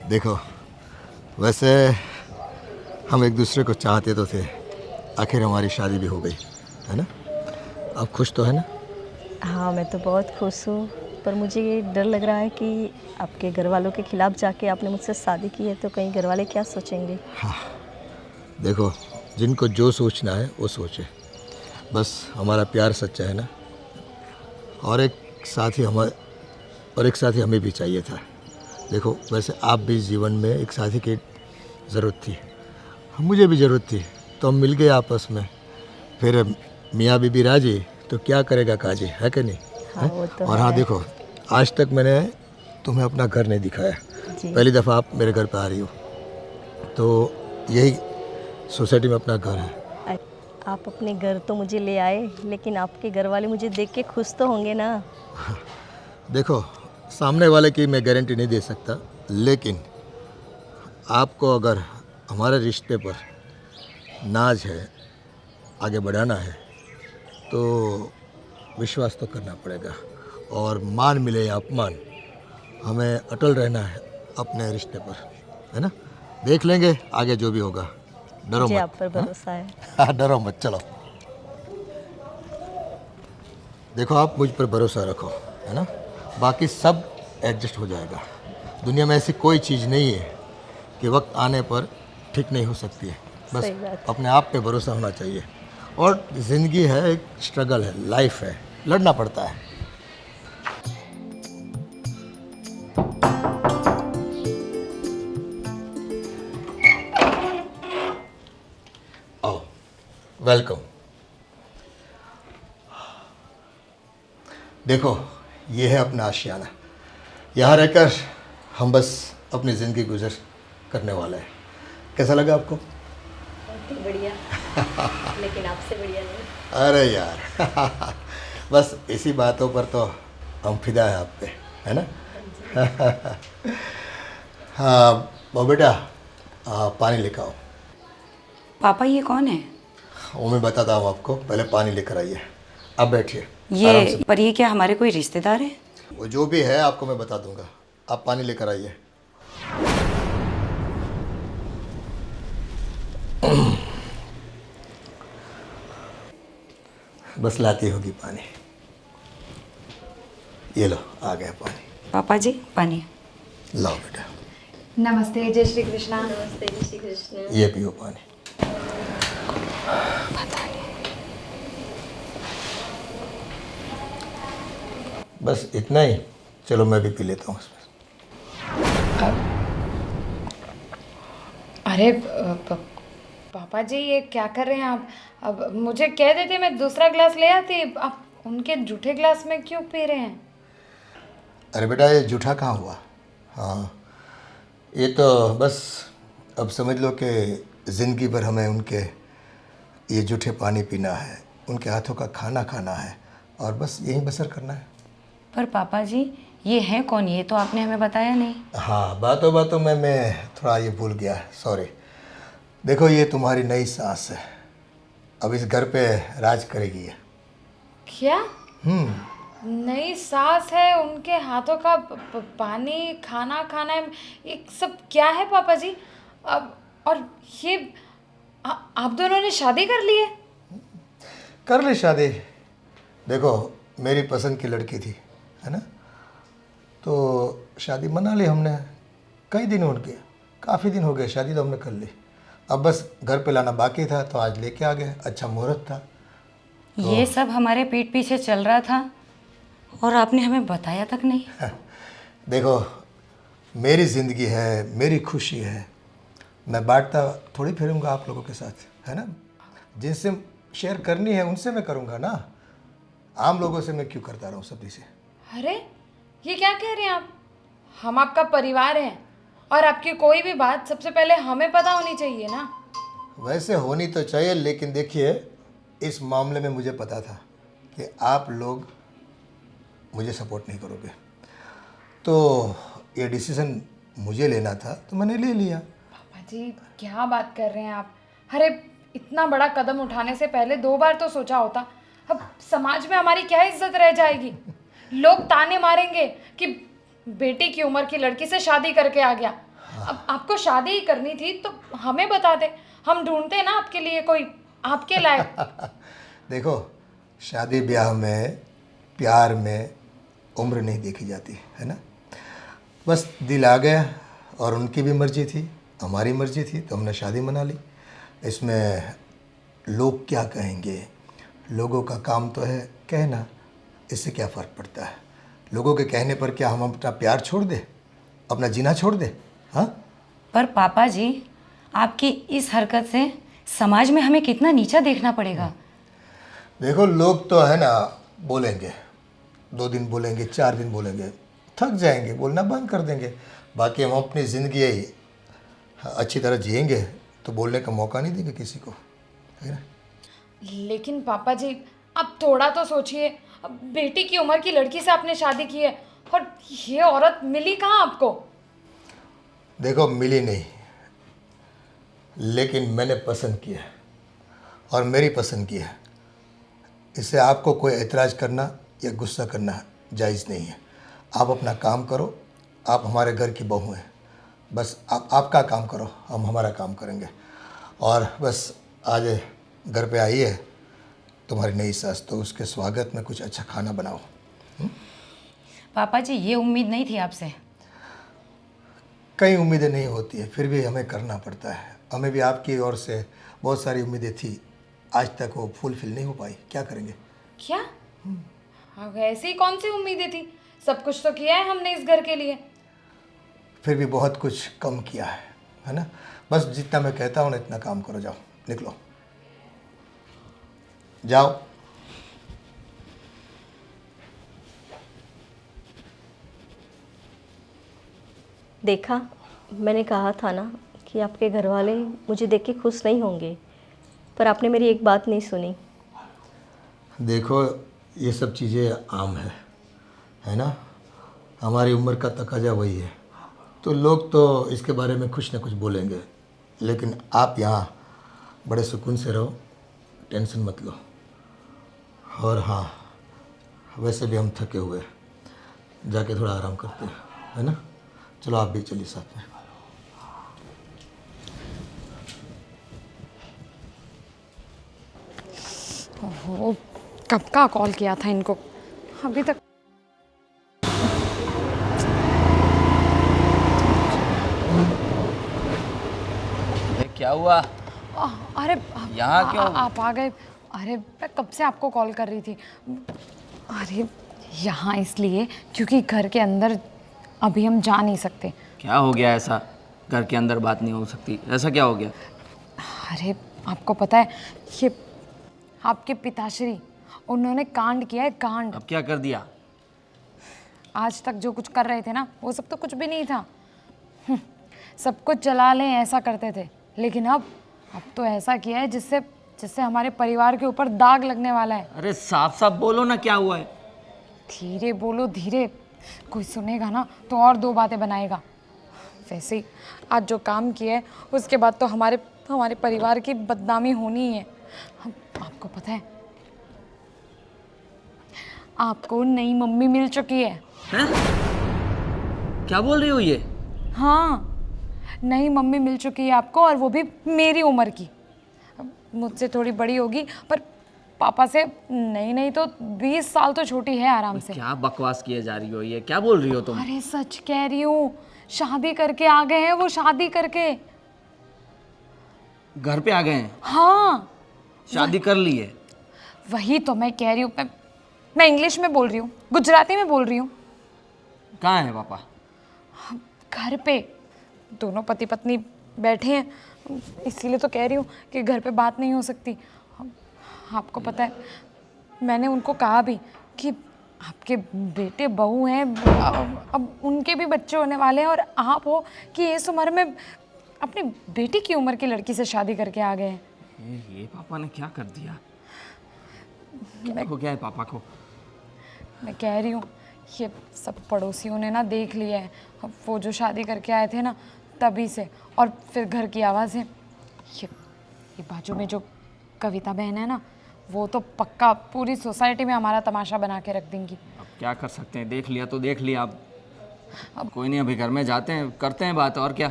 देखो, वैसे हम एक दूसरे को चाहते तो थे, आखिर हमारी शादी भी हो गई, है ना? आप खुश तो है ना? हाँ, मैं तो बहुत खुश हूँ, पर मुझे ये डर लग रहा है कि आपके घर वालों के खिलाफ जाके आपने मुझसे शादी की है तो कहीं घर वाले क्या सोचेंगे? देखो, जिनको जो सोचना है वो सोचे, बस हमारा प्यार सच्चा है ना। और एक साथी हमें और एक साथी हमें भी चाहिए था। देखो, वैसे आप भी जीवन में एक साथी की ज़रूरत थी, मुझे भी ज़रूरत थी, तो हम मिल गए आपस में। फिर मियाँ बीबी राजी तो क्या करेगा काजी, है कि नहीं? हाँ, है? वो तो और हाँ है। देखो, आज तक मैंने तुम्हें अपना घर नहीं दिखाया, जी। पहली दफ़ा आप मेरे घर पे आ रही हो, तो यही सोसाइटी में अपना घर है। अ, आप अपने घर तो मुझे ले आए, लेकिन आपके घर वाले मुझे देख के खुश तो होंगे ना? देखो, सामने वाले की मैं गारंटी नहीं दे सकता, लेकिन आपको अगर हमारे रिश्ते पर नाज है, आगे बढ़ाना है, तो विश्वास तो करना पड़ेगा। और मान मिले या अपमान, हमें अटल रहना है अपने रिश्ते पर, है ना? देख लेंगे आगे जो भी होगा, डरो मुझे मत, आप पर है भरोसा है। ना? डरो मत, चलो। देखो, आप मुझ पर भरोसा रखो, है ना? बाकी सब एडजस्ट हो जाएगा। दुनिया में ऐसी कोई चीज़ नहीं है कि वक्त आने पर ठीक नहीं हो सकती है। बस सही बात है। अपने आप पे भरोसा होना चाहिए। और ज़िंदगी है, एक स्ट्रगल है, लाइफ है, लड़ना पड़ता है। आओ, वेलकम। देखो, ये है अपना आशियाना। यहाँ रहकर हम बस अपनी ज़िंदगी गुजर करने वाले हैं। कैसा लगा आपको? बहुत ही बढ़िया। लेकिन आपसे बढ़िया नहीं। अरे यार, बस इसी बातों पर तो हम फिदा है आप पे, है ना? हाँ, वो बेटा, पानी लेकर आओ। पापा ये कौन है? वो मैं बताता हूँ आपको, पहले पानी लेकर आइए। आप बैठिए, आराम से। ये क्या हमारे कोई रिश्तेदार है? वो जो भी है आपको मैं बता दूंगा। आप पानी लेकर आइए। बस लाती होगी पानी। ये लो, आ गया पानी। पापा जी पानी। लाओ बेटा, नमस्ते, जय श्री कृष्णा। नमस्ते, जय श्री कृष्ण। ये पियो पानी। बस इतना ही? चलो मैं भी पी लेता हूँ इसमें। अरे पापा जी, ये क्या कर रहे हैं आप? अब मुझे कह देते, मैं दूसरा ग्लास ले आती। आप उनके जूठे ग्लास में क्यों पी रहे हैं? अरे बेटा, ये जूठा कहाँ हुआ? हाँ, ये तो बस अब समझ लो कि ज़िंदगी भर हमें उनके ये जूठे पानी पीना है, उनके हाथों का खाना खाना है, और बस यहीं बसर करना है। पर पापा जी ये है कौन? ये तो आपने हमें बताया नहीं। हाँ, बातों बातों में मैं थोड़ा ये भूल गया, सॉरी। देखो, ये तुम्हारी नई सास है, अब इस घर पे राज करेगी ये। क्या नई सास है? उनके हाथों का पानी खाना खाना है, ये सब क्या है पापा जी? अब और ये आप दोनों ने शादी कर ली है? कर ली शादी। देखो, मेरी पसंद की लड़की थी, है ना? तो शादी मना ली हमने। कई दिन हो गए, काफ़ी दिन हो गए, शादी तो हमने कर ली। अब बस घर पे लाना बाकी था, तो आज लेके आ गए। अच्छा मुहूर्त था। ये सब हमारे पीठ पीछे चल रहा था और आपने हमें बताया तक नहीं। देखो, मेरी ज़िंदगी है, मेरी खुशी है, मैं बांटता थोड़ी फिरूंगा आप लोगों के साथ, है ना? जिनसे शेयर करनी है उनसे मैं करूंगा ना, आम लोगों से मैं क्यों करता रहूं सभी से? अरे ये क्या कह रहे हैं आप? हम आपका परिवार हैं और आपकी कोई भी बात सबसे पहले हमें पता होनी चाहिए ना। वैसे होनी तो चाहिए, लेकिन देखिए, इस मामले में मुझे पता था कि आप लोग मुझे सपोर्ट नहीं करोगे, तो ये डिसीज़न मुझे लेना था, तो मैंने ले लिया। पापा जी क्या बात कर रहे हैं आप? अरे इतना बड़ा कदम उठाने से पहले 2 बार तो सोचा होता। अब समाज में हमारी क्या इज्जत रह जाएगी? लोग ताने मारेंगे कि बेटी की उम्र की लड़की से शादी करके आ गया। अब आपको शादी ही करनी थी तो हमें बता दे, हम ढूंढते ना आपके लिए कोई आपके लायक। देखो, शादी ब्याह में, प्यार में उम्र नहीं देखी जाती है ना। बस दिल आ गया और उनकी भी मर्जी थी, हमारी मर्जी थी, तो हमने शादी मना ली। इसमें लोग क्या कहेंगे, लोगों का काम तो है कहना, इससे क्या फ़र्क पड़ता है। लोगों के कहने पर क्या हम अपना प्यार छोड़ दे, अपना जीना छोड़ दे? हाँ, पर पापा जी, आपकी इस हरकत से समाज में हमें कितना नीचा देखना पड़ेगा। देखो लोग तो है ना बोलेंगे, 2 दिन बोलेंगे, 4 दिन बोलेंगे, थक जाएंगे, बोलना बंद कर देंगे। बाकी हम अपनी ज़िंदगी ही अच्छी तरह जिएंगे तो बोलने का मौका नहीं देंगे किसी को, है ना। लेकिन पापा जी, अब थोड़ा तो सोचिए, अब बेटी की उम्र की लड़की से आपने शादी की है और ये औरत मिली कहाँ आपको? देखो, मिली नहीं, लेकिन मैंने पसंद किया और मेरी पसंद की है। इससे आपको कोई एतराज़ करना या गुस्सा करना जायज़ नहीं है। आप अपना काम करो, आप हमारे घर की बहू हैं, बस आप आपका काम करो, हम हमारा काम करेंगे। और बस आज घर पे आई है तुम्हारी नई सास, तो उसके स्वागत में कुछ अच्छा खाना बनाओ। पापा जी, ये उम्मीद नहीं थी आपसे। कई उम्मीदें नहीं होती है, फिर भी हमें करना पड़ता है। हमें भी आपकी ओर से बहुत सारी उम्मीदें थी, आज तक वो फुलफिल नहीं हो पाई, क्या करेंगे। क्या? हाँ, ऐसी कौन सी उम्मीदें थी? सब कुछ तो किया है हमने इस घर के लिए। फिर भी बहुत कुछ कम किया है ना। बस जितना मैं कहता हूँ ना इतना काम करो, जाओ निकलो जाओ। देखा, मैंने कहा था ना कि आपके घर वाले मुझे देख के खुश नहीं होंगे, पर आपने मेरी एक बात नहीं सुनी। देखो, ये सब चीज़ें आम है ना। हमारी उम्र का तकाजा वही है, तो लोग तो इसके बारे में कुछ ना कुछ बोलेंगे, लेकिन आप यहाँ बड़े सुकून से रहो, टेंशन मत लो। और हाँ, वैसे भी हम थके हुए हैं, जाके थोड़ा आराम करते हैं, है ना। चलो आप भी चलिए साथ में। ओहो, कब का कॉल किया था इनको, अभी तक। ये क्या हुआ? अरे यहाँ क्यों? आप आ गए। अरे मैं कब से आपको कॉल कर रही थी। अरे यहाँ इसलिए क्योंकि घर के अंदर अभी हम जा नहीं सकते। क्या हो गया ऐसा? घर के अंदर बात नहीं हो सकती, ऐसा क्या हो गया? अरे आपको पता है, ये आपके पिताश्री, उन्होंने कांड किया है, कांड। अब क्या कर दिया? आज तक जो कुछ कर रहे थे ना, वो सब तो कुछ भी नहीं था। सब कुछ चला लें ऐसा करते थे, लेकिन अब तो ऐसा किया है जिससे जिससे हमारे परिवार के ऊपर दाग लगने वाला है। अरे साफ साफ बोलो ना, क्या हुआ है? धीरे बोलो, धीरे, कोई सुनेगा ना तो और 2 बातें बनाएगा। वैसे ही आज जो काम किया है उसके बाद तो हमारे परिवार की बदनामी होनी ही है। आपको पता है, आपको नई मम्मी मिल चुकी है। हैं? क्या बोल रही हो ये? हाँ, नई मम्मी मिल चुकी है आपको, और वो भी मेरी उम्र की। मुझसे थोड़ी बड़ी होगी, पर पापा से नहीं तो 20 साल तो छोटी है आराम से। क्या बकवास किए जा रही हो, ये क्या बोल रही हो तुम? अरे सच कह रही हूँ, शादी करके आ गए हैं वो, शादी करके। घर पे आ गए हैं? हाँ, शादी कर ली है? वही तो मैं कह रही हूँ। मैं इंग्लिश में बोल रही हूँ, गुजराती में बोल रही हूँ। कहाँ है पापा? घर पे दोनों पति पत्नी बैठे हैं, इसीलिए तो कह रही हूँ कि घर पे बात नहीं हो सकती। आपको पता है, मैंने उनको कहा भी कि आपके बेटे बहू हैं, अब उनके भी बच्चे होने वाले हैं, और आप हो कि इस उम्र में अपनी बेटी की उम्र की लड़की से शादी करके आ गए हैं। ये पापा ने क्या कर दिया? क्या हो गया है पापा को? मैं कह रही हूँ, ये सब पड़ोसियों ने ना देख लिया है, वो जो शादी करके आए थे ना तभी से, और फिर घर की आवाज़ें। ये बाजू में जो कविता बहन है ना, वो तो पक्का पूरी सोसाइटी में हमारा तमाशा बना के रख देंगी। अब क्या कर सकते हैं, देख लिया तो देख लिया। अब अब कोई नहीं, अभी घर में जाते हैं, करते हैं बात, और क्या।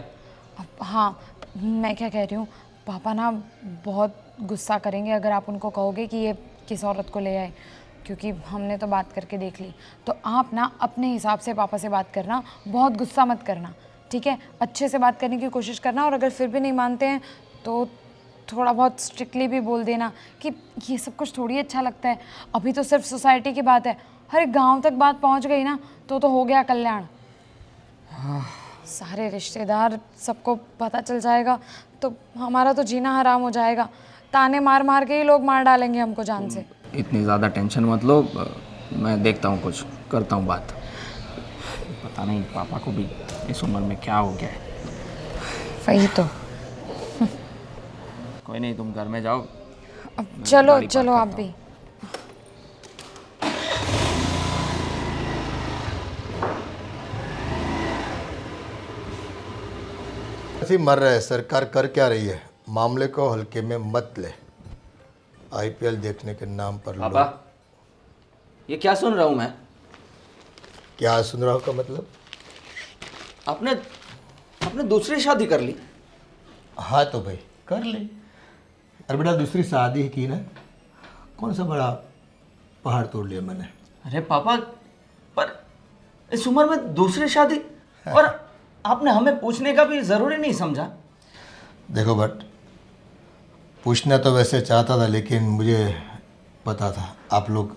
अब हाँ, मैं क्या कह रही हूँ, पापा ना बहुत गुस्सा करेंगे अगर आप उनको कहोगे कि ये किस औरत को ले आए, क्योंकि हमने तो बात करके देख ली। तो आप ना अपने हिसाब से पापा से बात करना, बहुत गुस्सा मत करना, ठीक है? अच्छे से बात करने की कोशिश करना, और अगर फिर भी नहीं मानते हैं तो थोड़ा बहुत स्ट्रिक्टली भी बोल देना कि ये सब कुछ थोड़ी अच्छा लगता है। अभी तो सिर्फ सोसाइटी की बात है, हर एक गाँव तक बात पहुँच गई ना तो हो गया कल्याण। सारे रिश्तेदार सबको पता चल जाएगा तो हमारा तो जीना हराम हो जाएगा। ताने मार मार के ही लोग मार डालेंगे हमको जान से। इतनी ज़्यादा टेंशन मत लो, मैं देखता हूँ, कुछ करता हूँ बात। पता नहीं पापा को भी इस उम्र में क्या हो गया है। वही तो। कोई नहीं, तुम घर में जाओ। अब चलो गाड़ी चलो पार्क आप करता भी। ऐसे ही मर रहे हैं। सरकार कर क्या रही है? मामले को हल्के में मत ले। आईपीएल देखने के नाम पर पापा, ये क्या सुन रहा हूँ मैं? क्या सुन रहा हो का मतलब? आपने आपने दूसरी शादी कर ली? हाँ तो भाई कर ले। अरे बेटा, दूसरी शादी की ना, कौन सा बड़ा पहाड़ तोड़ लिया मैंने। अरे पापा, पर इस उम्र में दूसरी शादी, और आपने हमें पूछने का भी ज़रूरी नहीं समझा। देखो बट, पूछना तो वैसे चाहता था, लेकिन मुझे पता था आप लोग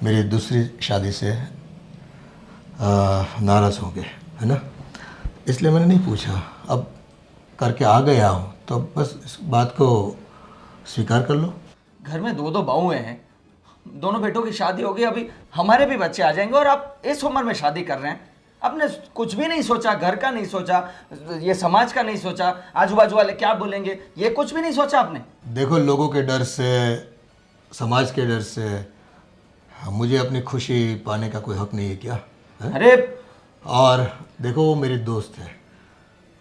मेरी दूसरी शादी से नाराज़ होंगे, है ना? इसलिए मैंने नहीं पूछा। अब करके आ गया हूँ तो बस इस बात को स्वीकार कर लो। घर में दो बहुएं हैं, दोनों बेटों की शादी हो गई, अभी हमारे भी बच्चे आ जाएंगे, और आप इस उम्र में शादी कर रहे हैं। आपने कुछ भी नहीं सोचा, घर का नहीं सोचा, ये समाज का नहीं सोचा, आजू बाजू वाले क्या बोलेंगे, ये कुछ भी नहीं सोचा आपने। देखो, लोगों के डर से, समाज के डर से मुझे अपनी खुशी पाने का कोई हक नहीं है क्या? है? अरे और देखो, वो मेरी दोस्त है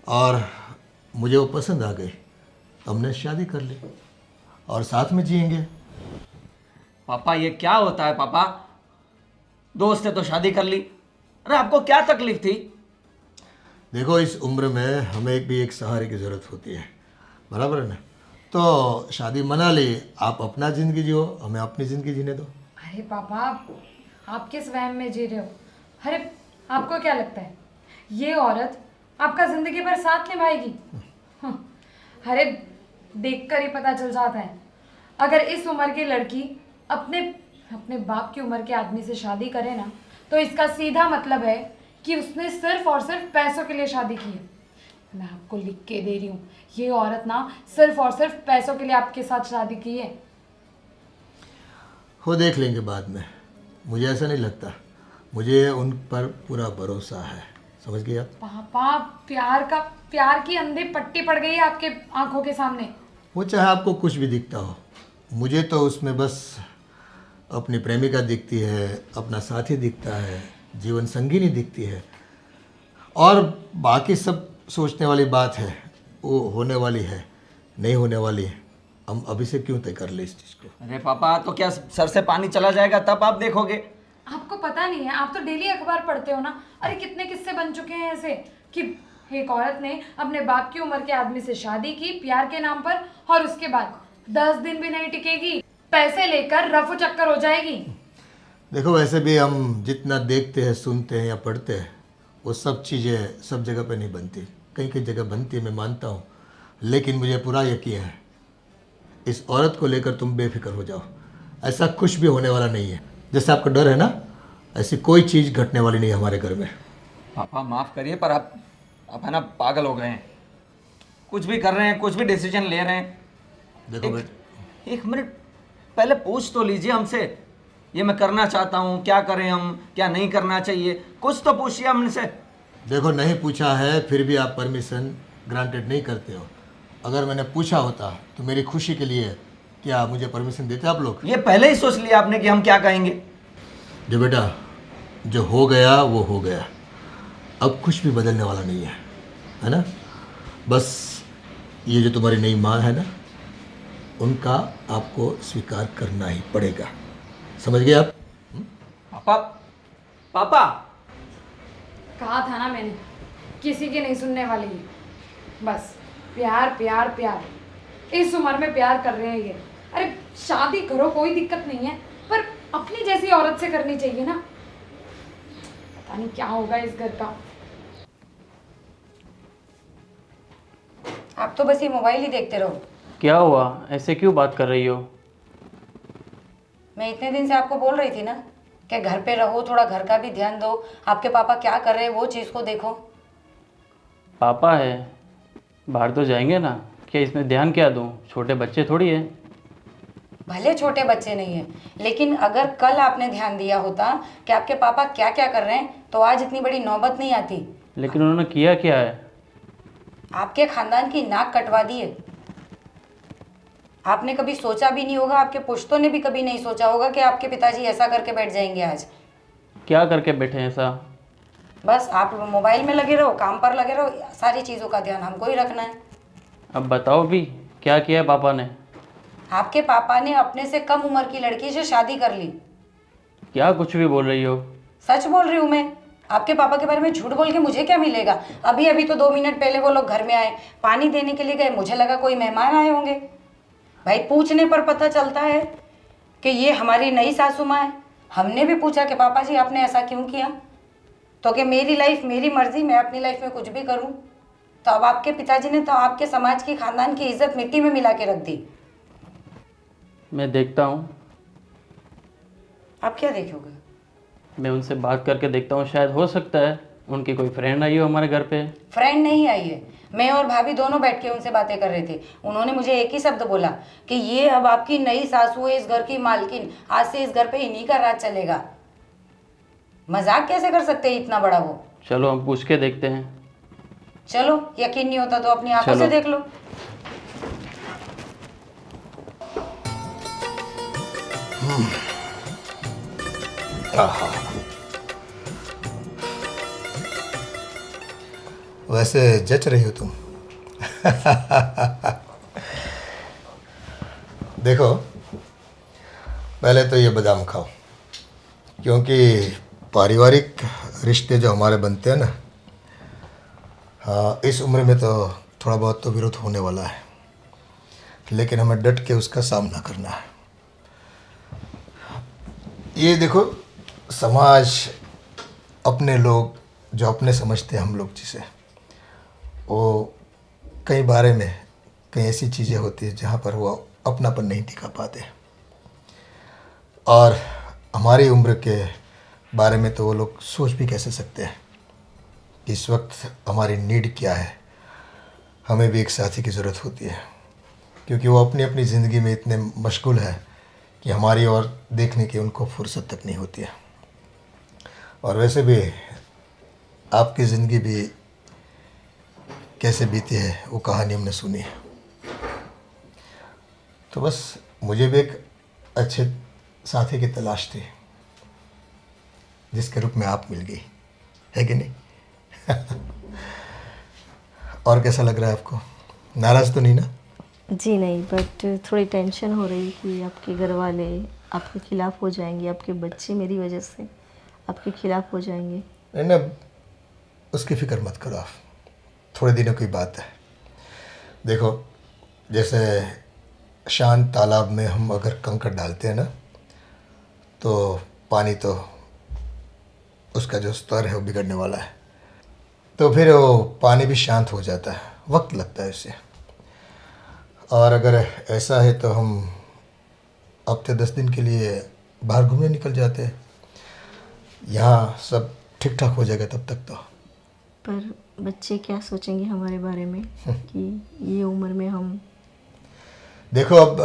और मुझे वो पसंद आ गई, तो हमने शादी कर ली और साथ में जिएंगे। पापा, ये क्या होता है पापा? दोस्त है तो शादी कर ली। अरे आपको क्या तकलीफ थी? देखो, इस उम्र में हमें एक सहारे की ज़रूरत होती है, बराबर है ना? तो शादी मना ली, आप अपना ज़िंदगी जियो, हमें अपनी ज़िंदगी जीने दो। अरे पापा, आप किस वहम में जी रहे हो? अरे आपको क्या लगता है ये औरत आपका जिंदगी भर साथ निभाएगी? अरे देखकर ही पता चल जाता है। अगर इस उम्र की लड़की अपने अपने बाप की उम्र के आदमी से शादी करे ना, तो इसका सीधा मतलब है कि उसने सिर्फ और सिर्फ पैसों के लिए शादी की है। मैं आपको लिख के दे रही हूँ, ये औरत ना सिर्फ और सिर्फ पैसों के लिए आपके साथ शादी की है। वो देख लेंगे बाद में, मुझे ऐसा नहीं लगता। मुझे उन पर पूरा भरोसा है, समझ गए आप? पापा, प्यार की अंधी पट्टी पड़ गई है आपके आंखों के सामने। वो चाहे आपको कुछ भी दिखता हो, मुझे तो उसमें बस अपनी प्रेमिका दिखती है, अपना साथी दिखता है, जीवन संगिनी दिखती है, और बाकी सब सोचने वाली बात है। वो होने वाली है, नहीं होने वाली है, हम अभी से क्यों तय कर ले इस चीज़ को? अरे पापा, तो क्या सर से पानी चला जाएगा तब आप देखोगे? आपको पता नहीं है, आप तो डेली अखबार पढ़ते हो ना। अरे कितने किस्से बन चुके हैं ऐसे कि एक औरत ने अपने बाप की उम्र के आदमी से शादी की प्यार के नाम पर, और उसके बाद 10 दिन भी नहीं टिकेगी, पैसे लेकर रफू चक्कर हो जाएगी। देखो, वैसे भी हम जितना देखते हैं, सुनते हैं या पढ़ते हैं, वो सब चीज़ें सब जगह पे नहीं बनती। कहीं कहीं जगह बनती है, मैं मानता हूँ, लेकिन मुझे पूरा यकीन है इस औरत को लेकर तुम बेफिक्र हो जाओ। ऐसा कुछ भी होने वाला नहीं है। जैसे आपका डर है ना, ऐसी कोई चीज़ घटने वाली नहीं है हमारे घर में। पापा माफ़ करिए, पर आप है ना पागल हो गए हैं। कुछ भी कर रहे हैं, कुछ भी डिसीजन ले रहे हैं। देखो एक मिनट पहले पूछ तो लीजिए हमसे, ये मैं करना चाहता हूँ, क्या करें हम, क्या नहीं करना चाहिए, कुछ तो पूछिए हमसे। देखो, नहीं पूछा है फिर भी आप परमिशन ग्रांटेड नहीं करते हो। अगर मैंने पूछा होता तो मेरी खुशी के लिए क्या मुझे परमिशन देते आप लोग? ये पहले ही सोच लिया आपने कि हम क्या कहेंगे। जो बेटा, जो हो गया वो हो गया, अब कुछ भी बदलने वाला नहीं है ना? बस ये जो तुम्हारी नई माँ है ना, उनका आपको स्वीकार करना ही कहा था ना मैंने, किसी की नहीं सुनने वाली है। बस प्यार प्यार प्यार, इस उम्र में प्यार कर रहे हैं ये। अरे शादी करो, कोई दिक्कत नहीं है, पर अपनी जैसी औरत से करनी चाहिए ना। पता नहीं क्या होगा इस घर का। आप तो बस ये मोबाइल ही देखते रहो। क्या हुआ, ऐसे क्यों बात कर रही हो? मैं इतने दिन से आपको बोल रही थी ना कि घर पे रहो, थोड़ा घर का भी ध्यान दो, आपके पापा क्या कर रहे हैं वो चीज़ को देखो। पापा है, बाहर तो जाएंगे ना, क्या इसमें ध्यान क्या दूँ? छोटे बच्चे थोड़ी है। भले छोटे बच्चे नहीं हैं, लेकिन अगर कल आपने ध्यान दिया होता कि आपके पापा क्या क्या कर रहे हैं तो आज इतनी बड़ी नौबत नहीं आती। लेकिन उन्होंने किया क्या है? आपके खानदान की नाक कटवा दी है। आपने कभी सोचा भी नहीं होगा, आपके पुश्तों ने भी कभी नहीं सोचा होगा कि आपके पिताजी ऐसा करके बैठ जाएंगे आज। क्या करके बैठे हैं ऐसा? बस आप मोबाइल में लगे रहो, काम पर लगे रहो, सारी चीज़ों का ध्यान हमको ही रखना है। अब बताओ भी, क्या किया है पापा ने? आपके पापा ने अपने से कम उम्र की लड़की से शादी कर ली। क्या कुछ भी बोल रही हो? सच बोल रही हूँ मैं। आपके पापा के बारे में झूठ बोल के मुझे क्या मिलेगा? अभी अभी तो 2 मिनट पहले वो लोग घर में आए, पानी देने के लिए गए, मुझे लगा कोई मेहमान आए होंगे। भाई पूछने पर पता चलता है कि ये हमारी नई सासू माँ है। हमने भी पूछा कि पापा जी आपने ऐसा क्यों किया, तो कि मेरी लाइफ मेरी मर्जी, मैं अपनी लाइफ में कुछ भी करूँ। तो अब आपके पिताजी ने तो आपके समाज की, खानदान की इज्जत मिट्टी में मिला के रख दी। मैं देखता हूँ। आप क्या देखोगे? मैं उनसे बात करके देखता हूँ, शायद हो सकता है उनकी कोई फ्रेंड आई हो हमारे घर पे। फ्रेंड नहीं आई है, मैं और भाभी दोनों बैठ के उनसे बातें कर रहे थे। उन्होंने मुझे एक ही शब्द बोला कि ये अब आपकी नई सासू है, इस घर की मालकिन, आज से इस घर पे इन्हीं का राज चलेगा। मजाक कैसे कर सकते हैं इतना बड़ा वो? चलो हम पूछ के देखते हैं। चलो, यकीन नहीं होता तो अपनी आंखों से चलो। देख लो। वैसे जच रही हो तुम। देखो, पहले तो ये बादाम खाओ, क्योंकि पारिवारिक रिश्ते जो हमारे बनते हैं ना, हाँ, इस उम्र में तो थोड़ा बहुत तो विरोध होने वाला है, लेकिन हमें डट के उसका सामना करना है। ये देखो, समाज, अपने लोग जो अपने समझते हैं हम लोग जिसे, वो कई बारे में कई ऐसी चीज़ें होती हैं जहाँ पर वो अपनापन नहीं दिखा पाते। और हमारी उम्र के बारे में तो वो लोग सोच भी कैसे सकते हैं कि इस वक्त हमारी नीड क्या है। हमें भी एक साथी की ज़रूरत होती है, क्योंकि वो अपनी अपनी ज़िंदगी में इतने मशगूल है कि हमारी ओर देखने की उनको फुर्सत तक नहीं होती है। और वैसे भी आपकी ज़िंदगी भी कैसे बीती है वो कहानी हमने सुनी है। तो बस मुझे भी एक अच्छे साथी की तलाश थी, जिसके रूप में आप मिल गई, है कि नहीं? और कैसा लग रहा है आपको? नाराज़ तो नहीं ना? जी नहीं, बट थोड़ी टेंशन हो रही कि आपके घर वाले आपके खिलाफ़ हो जाएंगे, आपके बच्चे मेरी वजह से आपके खिलाफ़ हो जाएंगे। नहीं ना, उसकी फ़िक्र मत करो आप, थोड़े दिनों की बात है। देखो, जैसे शांत तालाब में हम अगर कंकड़ डालते हैं ना, तो पानी तो उसका जो स्तर है वो बिगड़ने वाला है, तो फिर वो पानी भी शांत हो जाता है, वक्त लगता है उसे। और अगर ऐसा है तो हम हफ्ते 10 दिन के लिए बाहर घूमने निकल जाते हैं, यहाँ सब ठीक ठाक हो जाएगा तब तक तो। पर बच्चे क्या सोचेंगे हमारे बारे में कि ये उम्र में हम। देखो, अब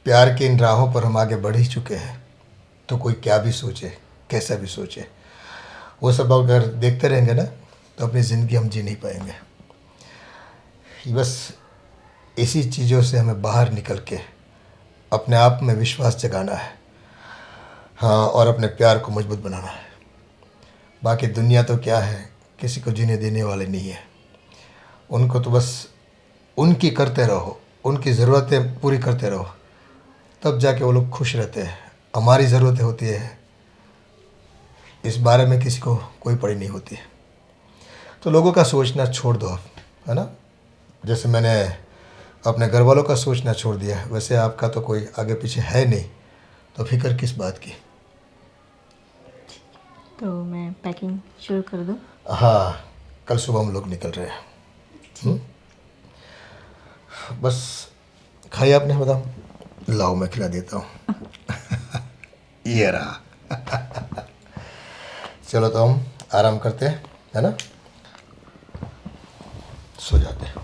प्यार की इन राहों पर हम आगे बढ़ ही चुके हैं, तो कोई क्या भी सोचे, कैसा भी सोचे, वो सब अगर देखते रहेंगे ना तो अपनी ज़िंदगी हम जी नहीं पाएंगे। बस इसी चीज़ों से हमें बाहर निकल के अपने आप में विश्वास जगाना है, हाँ, और अपने प्यार को मजबूत बनाना है। बाकी दुनिया तो क्या है, किसी को जीने देने वाले नहीं है। उनको तो बस उनकी करते रहो, उनकी ज़रूरतें पूरी करते रहो, तब जाके वो लोग खुश रहते हैं। हमारी ज़रूरतें होती है इस बारे में किसी को कोई पड़ी नहीं होती है। तो लोगों का सोचना छोड़ दो आप, है ना। जैसे मैंने अपने घर वालों का सोचना छोड़ दिया है, वैसे आपका तो कोई आगे पीछे है नहीं, तो फिक्र किस बात की। तो मैं पैकिंग शुरू कर दूँ? हाँ, कल सुबह हम लोग निकल रहे हैं। बस खाइए आपने बादाम, लाओ मैं खिला देता हूँ। ये रहा। चलो तो हम आराम करते हैं, है ना, सो जाते हैं।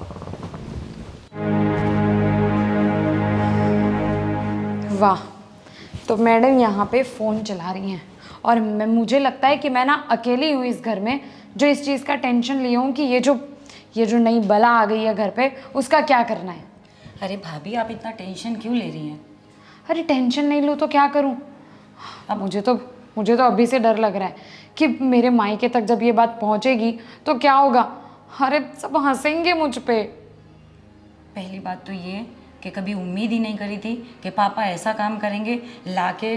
वाह, तो मैडम यहाँ पे फ़ोन चला रही हैं और मुझे लगता है कि मैं ना अकेली हूँ इस घर में जो इस चीज़ का टेंशन ली हूँ कि ये जो नई बला आ गई है घर पे, उसका क्या करना है। अरे भाभी, आप इतना टेंशन क्यों ले रही हैं? अरे टेंशन नहीं लूँ तो क्या करूँ। अब मुझे तो अभी से डर लग रहा है कि मेरे मायके तक जब ये बात पहुँचेगी तो क्या होगा। अरे सब हंसेंगे मुझ पे। पहली बात तो ये कि कभी उम्मीद ही नहीं करी थी कि पापा ऐसा काम करेंगे, लाके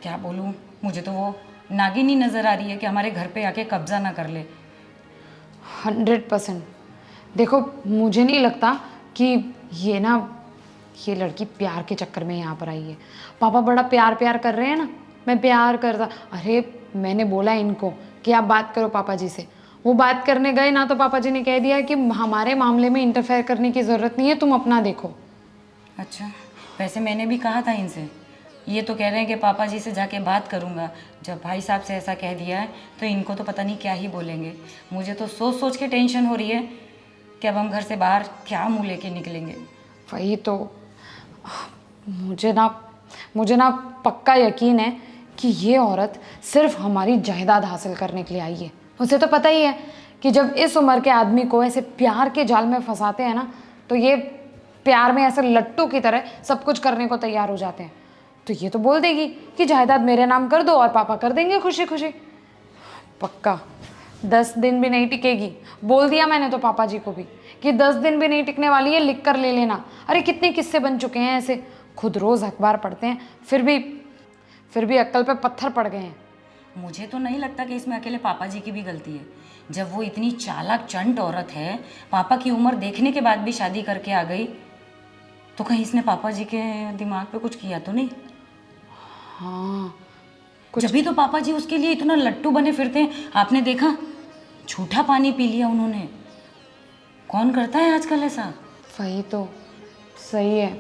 क्या बोलूँ, मुझे तो वो नागिन ही नज़र आ रही है कि हमारे घर पे आके कब्जा ना कर ले। 100%। देखो, मुझे नहीं लगता कि ये लड़की प्यार के चक्कर में यहाँ पर आई है। पापा बड़ा प्यार कर रहे हैं ना, मैं प्यार करता। अरे मैंने बोला इनको कि आप बात करो पापा जी से, वो बात करने गए ना तो पापा जी ने कह दिया कि हमारे मामले में इंटरफेयर करने की ज़रूरत नहीं है, तुम अपना देखो। अच्छा, वैसे मैंने भी कहा था इनसे, ये तो कह रहे हैं कि पापा जी से जाके बात करूँगा। जब भाई साहब से ऐसा कह दिया है तो इनको तो पता नहीं क्या ही बोलेंगे। मुझे तो सोच के टेंशन हो रही है कि अब हम घर से बाहर क्या मुँह लेके निकलेंगे। वही तो, मुझे ना पक्का यकीन है कि ये औरत सिर्फ हमारी जायदाद हासिल करने के लिए आई है। उसे तो पता ही है कि जब इस उम्र के आदमी को ऐसे प्यार के जाल में फंसाते हैं ना, तो ये प्यार में ऐसे लट्टू की तरह सब कुछ करने को तैयार हो जाते हैं। तो ये तो बोल देगी कि जायदाद मेरे नाम कर दो और पापा कर देंगे खुशी खुशी। पक्का 10 दिन भी नहीं टिकेगी। बोल दिया मैंने तो पापा जी को भी कि 10 दिन भी नहीं टिकने वाली है, लिख कर ले लेना। अरे कितने किस्से बन चुके हैं ऐसे, खुद रोज़ अखबार पढ़ते हैं, फिर भी अक्ल पे पत्थर पड़ गए हैं। मुझे तो नहीं लगता कि इसमें अकेले पापा जी की भी गलती है। जब वो इतनी चालाक चंट औरत है, पापा की उम्र देखने के बाद भी शादी करके आ गई, तो कहीं इसने पापा जी के दिमाग पे कुछ किया तो नहीं? हाँ, जब भी तो पापा जी उसके लिए इतना लट्टू बने फिरते हैं। आपने देखा, झूठा पानी पी लिया उन्होंने। कौन करता है आजकल ऐसा? वही तो, सही है।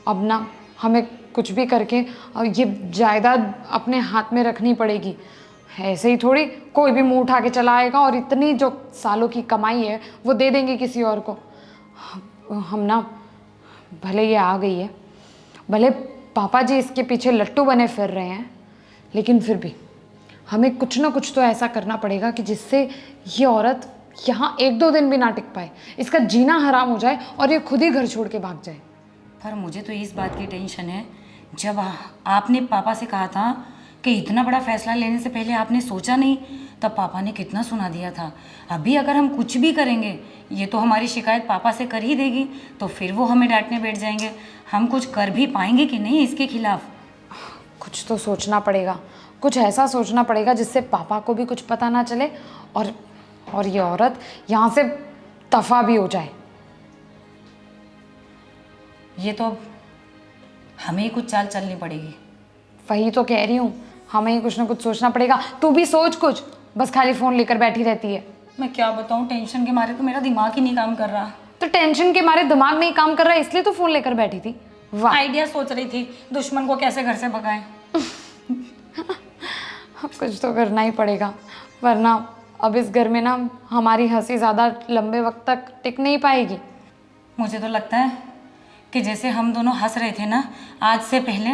अब ना हमें कुछ भी करके ये जायदाद अपने हाथ में रखनी पड़ेगी। ऐसे ही थोड़ी कोई भी मुंह उठा के चला आएगा और इतनी जो सालों की कमाई है वो दे देंगे किसी और को। हम ना, भले ये आ गई है, भले पापा जी इसके पीछे लट्टू बने फिर रहे हैं, लेकिन फिर भी हमें कुछ ना कुछ तो ऐसा करना पड़ेगा कि जिससे ये औरत यहाँ 1-2 दिन भी ना टिक पाए, इसका जीना हराम हो जाए और ये खुद ही घर छोड़ के भाग जाए। पर मुझे तो इस बात की टेंशन है, जब आपने पापा से कहा था कि इतना बड़ा फैसला लेने से पहले आपने सोचा नहीं, तब पापा ने कितना सुना दिया था। अभी अगर हम कुछ भी करेंगे, ये तो हमारी शिकायत पापा से कर ही देगी, तो फिर वो हमें डांटने बैठ जाएंगे। हम कुछ कर भी पाएंगे कि नहीं इसके खिलाफ? कुछ तो सोचना पड़ेगा, कुछ ऐसा सोचना पड़ेगा जिससे पापा को भी कुछ पता ना चले और ये औरत यहाँ से दफा भी हो जाए। ये तो हमें ही कुछ चाल चलनी पड़ेगी। वही तो कह रही हूँ, हमें ही कुछ ना कुछ सोचना पड़ेगा। तू भी सोच कुछ, बस खाली फ़ोन लेकर बैठी रहती है। मैं क्या बताऊँ, टेंशन के मारे तो मेरा दिमाग ही नहीं काम कर रहा। तो टेंशन के मारे दिमाग नहीं काम कर रहा है, इसलिए तो फ़ोन लेकर बैठी थी। वाह, आइडिया सोच रही थी दुश्मन को कैसे घर से भगाएं। कुछ तो करना ही पड़ेगा, वरना अब इस घर में ना हमारी हंसी ज़्यादा लंबे वक्त तक टिक नहीं पाएगी। मुझे तो लगता है कि जैसे हम दोनों हंस रहे थे ना आज से पहले,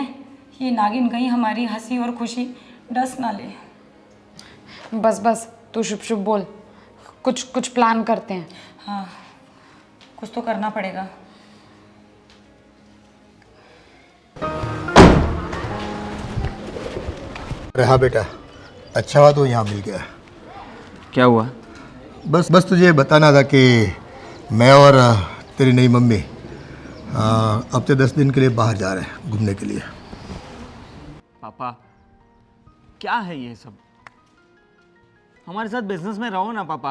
ये नागिन कहीं हमारी हंसी और खुशी डस ना ले। बस तू शुभ शुभ बोल, कुछ प्लान करते हैं। हाँ, कुछ तो करना पड़ेगा। अरे हाँ बेटा, अच्छा हुआ तो यहाँ मिल गया। क्या हुआ? बस तुझे बताना था कि मैं और तेरी नई मम्मी हफ्ते 10 दिन के लिए बाहर जा रहे हैं घूमने के लिए। पापा, क्या है ये सब? हमारे साथ बिजनेस में रहो ना पापा।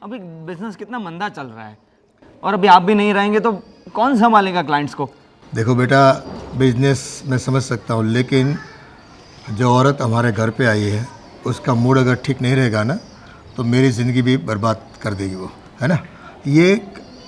अभी बिजनेस कितना मंदा चल रहा है, और अभी आप भी नहीं रहेंगे तो कौन संभालेगा क्लाइंट्स को? देखो बेटा, बिजनेस मैं समझ सकता हूँ, लेकिन जो औरत हमारे घर पे आई है उसका मूड अगर ठीक नहीं रहेगा ना तो मेरी ज़िंदगी भी बर्बाद कर देगी वो, है ना। ये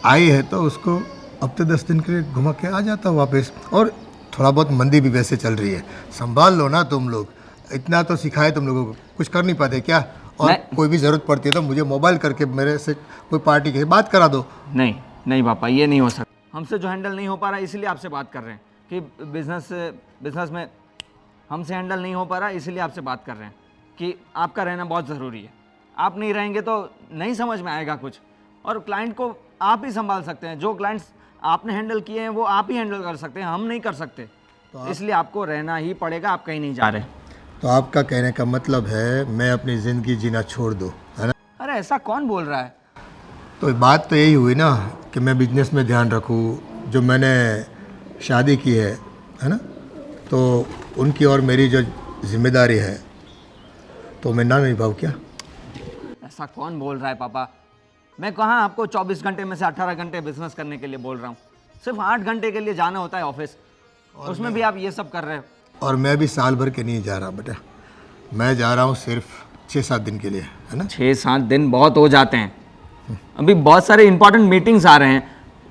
आई है तो उसको हफ्ते 10 दिन के लिए घुमा के आ जाता हूँ वापस। और थोड़ा बहुत मंदी भी वैसे चल रही है, संभाल लो ना तुम लोग। इतना तो सिखाए तुम लोगों को, कुछ कर नहीं पाते क्या? और कोई भी ज़रूरत पड़ती है तो मुझे मोबाइल करके मेरे से कोई पार्टी की बात करा दो। नहीं नहीं पापा, ये नहीं हो सकता। हमसे जो हैंडल नहीं हो पा रहा इसलिए आपसे बात कर रहे हैं कि बिजनेस में हमसे हैंडल नहीं हो पा रहा, इसलिए आपसे बात कर रहे हैं कि आपका रहना बहुत ज़रूरी है। आप नहीं रहेंगे तो नहीं समझ में आएगा कुछ, और क्लाइंट को आप ही संभाल सकते हैं। जो क्लाइंट्स आपने हैंडल किए हैं वो आप ही हैंडल कर सकते हैं, हम नहीं कर सकते। तो इसलिए आपको रहना ही पड़ेगा, आप कहीं नहीं जा रहे। तो आपका कहने का मतलब है मैं अपनी ज़िंदगी जीना छोड़ दूँ, है ना? अरे ऐसा कौन बोल रहा है? तो बात तो यही हुई ना कि मैं बिजनेस में ध्यान रखूँ। जो मैंने शादी की है ना, तो उनकी और मेरी जो जिम्मेदारी है तो मैं ना निभाऊँ क्या? ऐसा कौन बोल रहा है पापा? मैं कहाँ आपको 24 घंटे में से 18 घंटे बिजनेस करने के लिए बोल रहा हूँ। सिर्फ 8 घंटे के लिए जाना होता है ऑफिस, उसमें भी आप ये सब कर रहे हो। और मैं भी साल भर के नहीं जा रहा बेटा, मैं जा रहा हूँ सिर्फ 6-7 दिन के लिए, है ना। 6-7 दिन बहुत हो जाते हैं। अभी बहुत सारे इंपॉर्टेंट मीटिंग्स आ रहे हैं,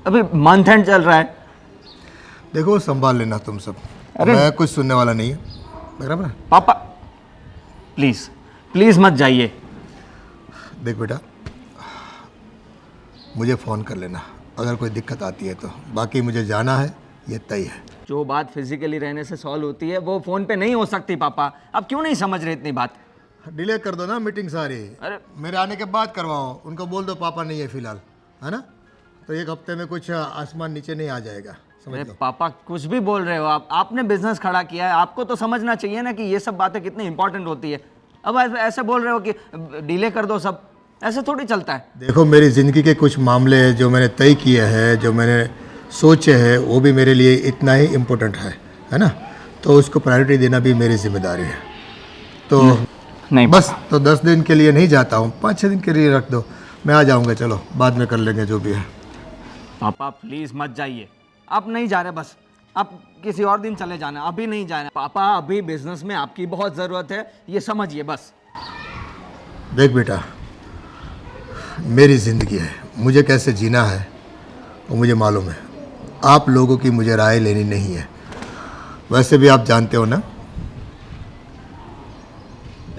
अभी मंथ एंड चल रहा है। देखो संभाल लेना तुम सब, मैं कुछ सुनने वाला नहीं है, बराबर है? पापा प्लीज़ प्लीज़ मत जाइए। देख बेटा, मुझे फ़ोन कर लेना अगर कोई दिक्कत आती है तो, बाकी मुझे जाना है, ये तय है। जो बात फिजिकली रहने से सॉल्व होती है वो फ़ोन पे नहीं हो सकती पापा। आप क्यों नहीं समझ रहे इतनी बात? डिले कर दो ना मीटिंग सारी। अरे मेरे आने के बाद करवाओ, उनको बोल दो पापा नहीं है फ़िलहाल, है ना। तो 1 हफ्ते में कुछ आसमान नीचे नहीं आ जाएगा, समझ अरे लो। पापा कुछ भी बोल रहे हो आप, आपने बिजनेस खड़ा किया है, आपको तो समझना चाहिए ना कि ये सब बातें कितनी इंपॉर्टेंट होती है। अब ऐसे बोल रहे हो कि डिले कर दो सब, ऐसे थोड़ी चलता है। देखो मेरी ज़िंदगी के कुछ मामले जो मैंने तय किए हैं, जो मैंने सोचे हैं, वो भी मेरे लिए इतना ही इम्पोर्टेंट है ना। तो उसको प्रायोरिटी देना भी मेरी जिम्मेदारी है। तो नहीं बस, तो 10 दिन के लिए नहीं जाता हूँ, 5-6 दिन के लिए रख दो, मैं आ जाऊँगा। चलो बाद में कर लेंगे जो भी है। पापा प्लीज़ मत जाइए, आप नहीं जा रहे, बस आप किसी और दिन चले जाना, अभी नहीं जाना। पापा अभी बिजनेस में आपकी बहुत ज़रूरत है, ये समझिए बस। देख बेटा, मेरी ज़िंदगी है, मुझे कैसे जीना है वो मुझे मालूम है। आप लोगों की मुझे राय लेनी नहीं है। वैसे भी आप जानते हो ना,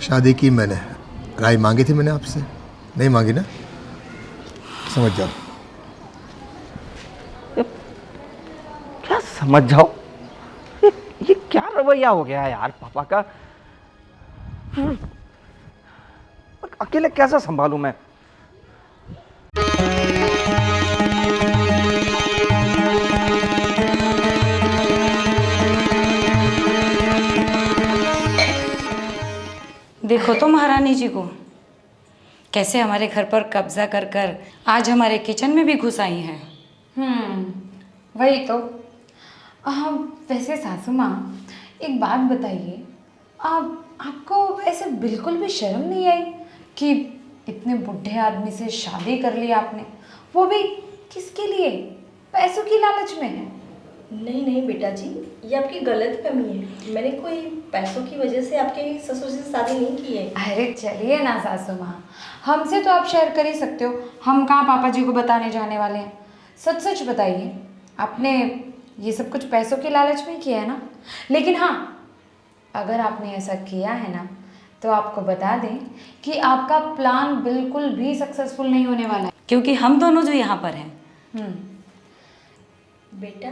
शादी की मैंने, राय मांगी थी मैंने आपसे, नहीं मांगी ना, समझ जाओ। क्या समझ जाओ? ये क्या रवैया हो गया है यार पापा का? अकेले कैसे संभालूं मैं? देखो तो महारानी जी को कैसे हमारे घर पर कब्जा कर कर आज हमारे किचन में भी घुस आई हैं। वही तो। वैसे सासू माँ, एक बात बताइए, आपको ऐसे बिल्कुल भी शर्म नहीं आई कि इतने बुढ़े आदमी से शादी कर ली आपने, वो भी किसके लिए? पैसों की लालच में? नहीं नहीं बेटा जी, ये आपकी गलतफहमी है। मैंने कोई पैसों की वजह से आपके ससुर से शादी नहीं की है। अरे चलिए ना सासू माँ, हमसे तो आप शेयर कर ही सकते हो, हम कहाँ पापा जी को बताने जाने वाले हैं। सच सच बताइए, आपने ये सब कुछ पैसों की लालच में किया है ना? लेकिन हाँ, अगर आपने ऐसा किया है ना तो आपको बता दें कि आपका प्लान बिल्कुल भी सक्सेसफुल नहीं होने वाला है, क्योंकि हम दोनों जो यहाँ पर हैं। बेटा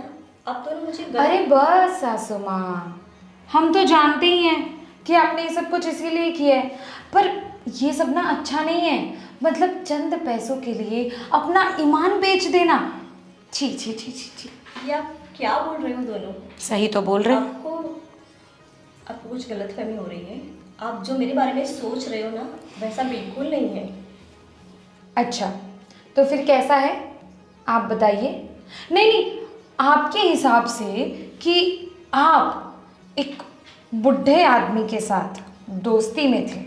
आप दोनों मुझे अरे बस सासू माँ, हम तो जानते ही हैं कि आपने ये सब कुछ इसीलिए किया है, पर ये सब ना अच्छा नहीं है। मतलब चंद पैसों के लिए अपना ईमान बेच देना, छी छी छी छी छी। ये आप क्या बोल रहे हो दोनों? सही तो बोल रहे हो। आपको कुछ गलतफहमी हो रही है। आप जो मेरे बारे में सोच रहे हो ना, वैसा बिल्कुल नहीं है। अच्छा तो फिर कैसा है, आप बताइए। नहीं नहीं, आपके हिसाब से कि आप एक बुढ़े आदमी के साथ दोस्ती में थे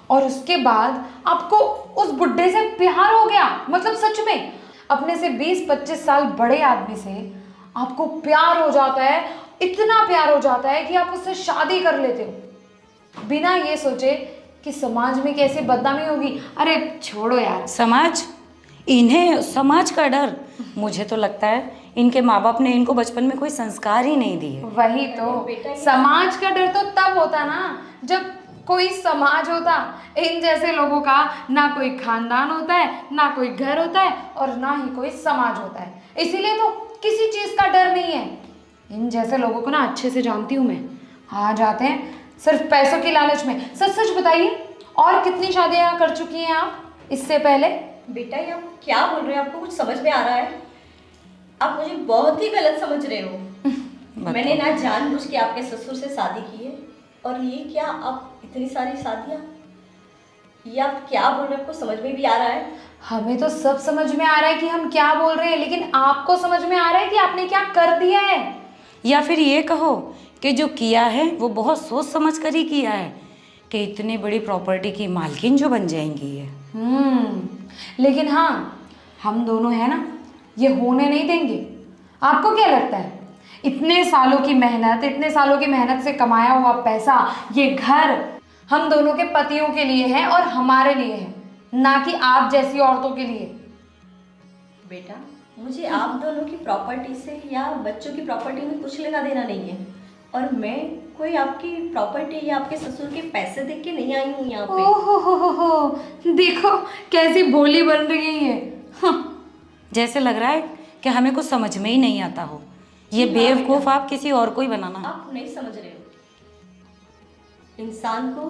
और उसके बाद आपको उस बुड्ढे से प्यार हो गया। मतलब सच में अपने से 20-25 साल बड़े आदमी से आपको प्यार हो जाता है, इतना प्यार हो जाता है कि आप उससे शादी कर लेते हो बिना ये सोचे कि समाज में कैसे बदनामी होगी। अरे छोड़ो यार। समाज, इन्हें समाज का डर। मुझे तो लगता है इनके माँ बाप ने इनको बचपन में कोई संस्कार ही नहीं दिए। वही तो, समाज का डर तो तब होता ना जब कोई समाज होता। इन जैसे लोगों का ना कोई खानदान होता है, ना कोई घर होता है और ना ही कोई समाज होता है। इसीलिए तो किसी चीज़ का डर नहीं है। इन जैसे लोगों को ना अच्छे से जानती हूँ मैं। आ जाते हैं सिर्फ पैसों की लालच में। सच सच बताइए, और कितनी शादियाँ कर चुकी हैं आप इससे पहले? बेटा ये आप क्या बोल रहे हैं? आपको कुछ समझ में आ रहा है? आप मुझे बहुत ही गलत समझ रहे हो। मैंने ना जानबूझ के आपके ससुर से शादी की है। और ये क्या, आप इतनी सारी शादियाँ, ये आप क्या बोल रहे हैं? आपको समझ में भी आ रहा है? हमें तो सब समझ में आ रहा है कि हम क्या बोल रहे हैं, लेकिन आपको समझ में आ रहा है कि आपने क्या कर दिया है? या फिर ये कहो कि जो किया है वो बहुत सोच समझ कर ही किया है कि इतनी बड़ी प्रॉपर्टी की मालकिन जो बन जाएंगी ये। लेकिन हाँ, हम दोनों हैं ना, ये होने नहीं देंगे। आपको क्या लगता है इतने सालों की मेहनत, इतने सालों की मेहनत से कमाया हुआ पैसा, ये घर हम दोनों के पतियों के लिए है और हमारे लिए है, ना कि आप जैसी औरतों के लिए। बेटा मुझे आप दोनों की प्रॉपर्टी से या बच्चों की प्रॉपर्टी में कुछ लेना देना नहीं है। और मैं कोई आपकी प्रॉपर्टी या आपके ससुर के पैसे देख के नहीं आई हूँ यहाँ पे। हो, देखो कैसी भोली बन रही है। जैसे लग रहा है कि हमें कुछ समझ में ही नहीं आता हो। ये बेवकूफ़ आप किसी और को ही बनाना। आप नहीं समझ रहे हो, इंसान को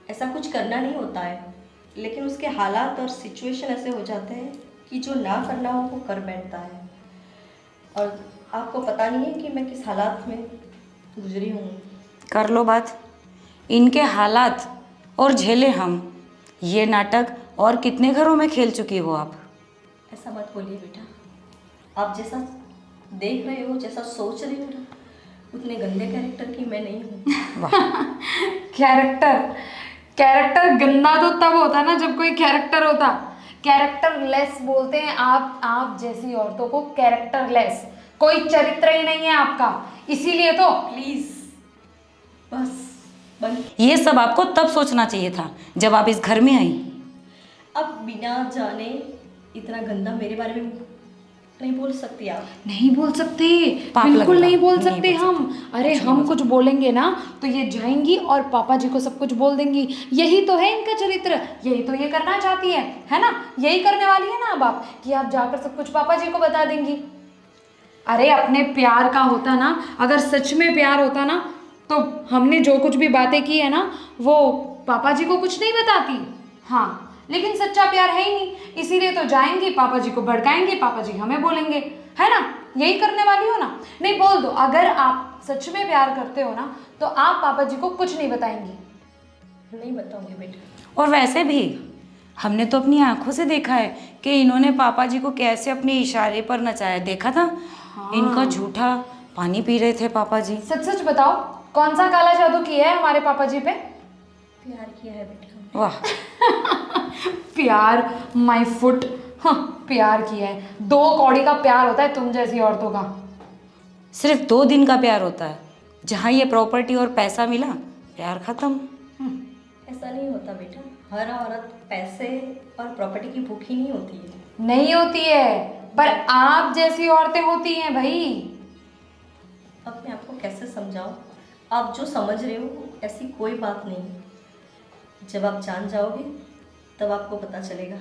ऐसा कुछ करना नहीं होता है, लेकिन उसके हालात और सिचुएशन ऐसे हो जाते हैं कि जो ना करना हो वो कर बैठता है। और आपको पता नहीं है कि मैं किस हालात में गुजरी हूँ। कर लो बात। इनके हालात और झेले हम, ये नाटक और कितने घरों में खेल चुकी हो आप। ऐसा मत बोलिए बेटा। आप जैसा देख रहे हो, जैसा सोच रहे हो, उतने गंदे कैरेक्टर की मैं नहीं हूँ। कैरेक्टर गंदा तो तब होता ना जब कोई कैरेक्टर होता। कैरेक्टर लेस बोलते हैं आप जैसी औरतों को कैरेक्टर लेस। कोई चरित्र ही नहीं है आपका, इसीलिए तो। प्लीज बस बंद। ये सब आपको तब सोचना चाहिए था जब आप इस घर में आई। अब बिना जाने इतना गंदा मेरे बारे में नहीं बोल सकती आप। नहीं बोल सकते, पाप बिल्कुल लगेगा। नहीं बोल नहीं सकते बोल हम। अरे हम कुछ बोलेंगे ना तो ये जाएंगी और पापा जी को सब कुछ बोल देंगी। यही तो है इनका चरित्र, यही तो ये करना चाहती है ना? यही करने वाली है ना अब आप, कि आप जाकर सब कुछ पापा जी को बता देंगी। अरे अपने प्यार का होता ना, अगर सच में प्यार होता ना, तो हमने जो कुछ भी बातें की है ना वो पापा जी को कुछ नहीं बताती। हाँ, लेकिन सच्चा प्यार है ही नहीं, इसीलिए तो जाएंगी, पापा जी को भड़काएंगे, पापा जी हमें बोलेंगे, है ना? यही करने वाली हो ना? नहीं, बोल दो, अगर आप सच में प्यार करते हो ना तो आप पापा जी को कुछ नहीं बताएंगी। नहीं बताऊंगी बेटा। और वैसे भी हमने तो अपनी आंखों से देखा है कि इन्होंने पापा जी को कैसे अपने इशारे पर नचाया। देखा था। हाँ। इनका झूठा पानी पी रहे थे पापा जी। सच सच बताओ, कौन सा काला जादू किया है हमारे पापा जी पे? प्यार किया है बेटा। वाह। प्यार, माय फुट। हाँ, प्यार किया है। 2 कौड़ी का प्यार होता है तुम जैसी औरतों का। सिर्फ 2 दिन का प्यार होता है, जहाँ ये प्रॉपर्टी और पैसा मिला प्यार खत्म। ऐसा नहीं होता बेटा। हर औरत पैसे और प्रॉपर्टी की भूखी नहीं होती है। नहीं होती है, पर आप जैसी औरतें होती हैं भाई। अब मैं आपको कैसे समझाऊं? आप जो समझ रहे हो ऐसी कोई बात नहीं। जब आप जान जाओगे तब आपको पता चलेगा।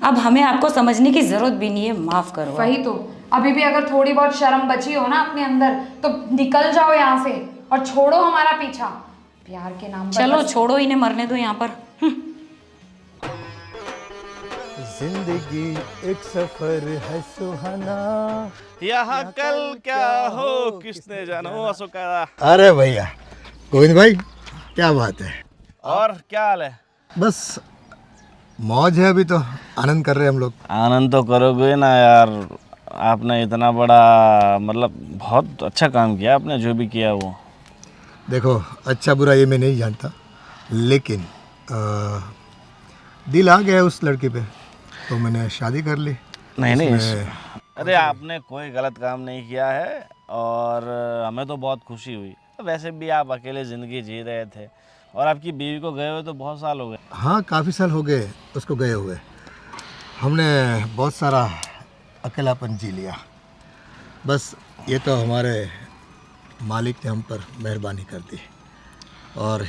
अब हमें आपको समझने की जरूरत भी नहीं है, माफ करो। वही तो, अभी भी अगर थोड़ी बहुत शर्म बची हो ना अपने अंदर तो निकल जाओ यहाँ से और छोड़ो हमारा पीछा प्यार के नाम पर। चलो छोड़ो, इन्हें मरने दो यहाँ पर। जिंदगी एक सफर है सुहाना। यहाँ कल क्या हो किसने जाना हो असुकारा। अरे भैया गोविंद भाई, क्या बात है। और क्या हाल है? बस मौज है, अभी तो आनंद कर रहे हैं हम लोग। आनंद तो करोगे ना यार। आपने इतना बड़ा मतलब बहुत अच्छा काम किया आपने, जो भी किया वो। देखो अच्छा बुरा ये मैं नहीं जानता, लेकिन दिल आ गया उस लड़की पे तो मैंने शादी कर ली। नहीं नहीं इसमें अरे आपने कोई गलत काम नहीं किया है और हमें तो बहुत खुशी हुई। वैसे भी आप अकेले ज़िंदगी जी रहे थे और आपकी बीवी को गए हुए तो बहुत साल हो गए। हाँ काफ़ी साल हो गए उसको गए हुए। हमने बहुत सारा अकेलापन जी लिया। बस ये तो हमारे मालिक ने हम पर मेहरबानी कर दी और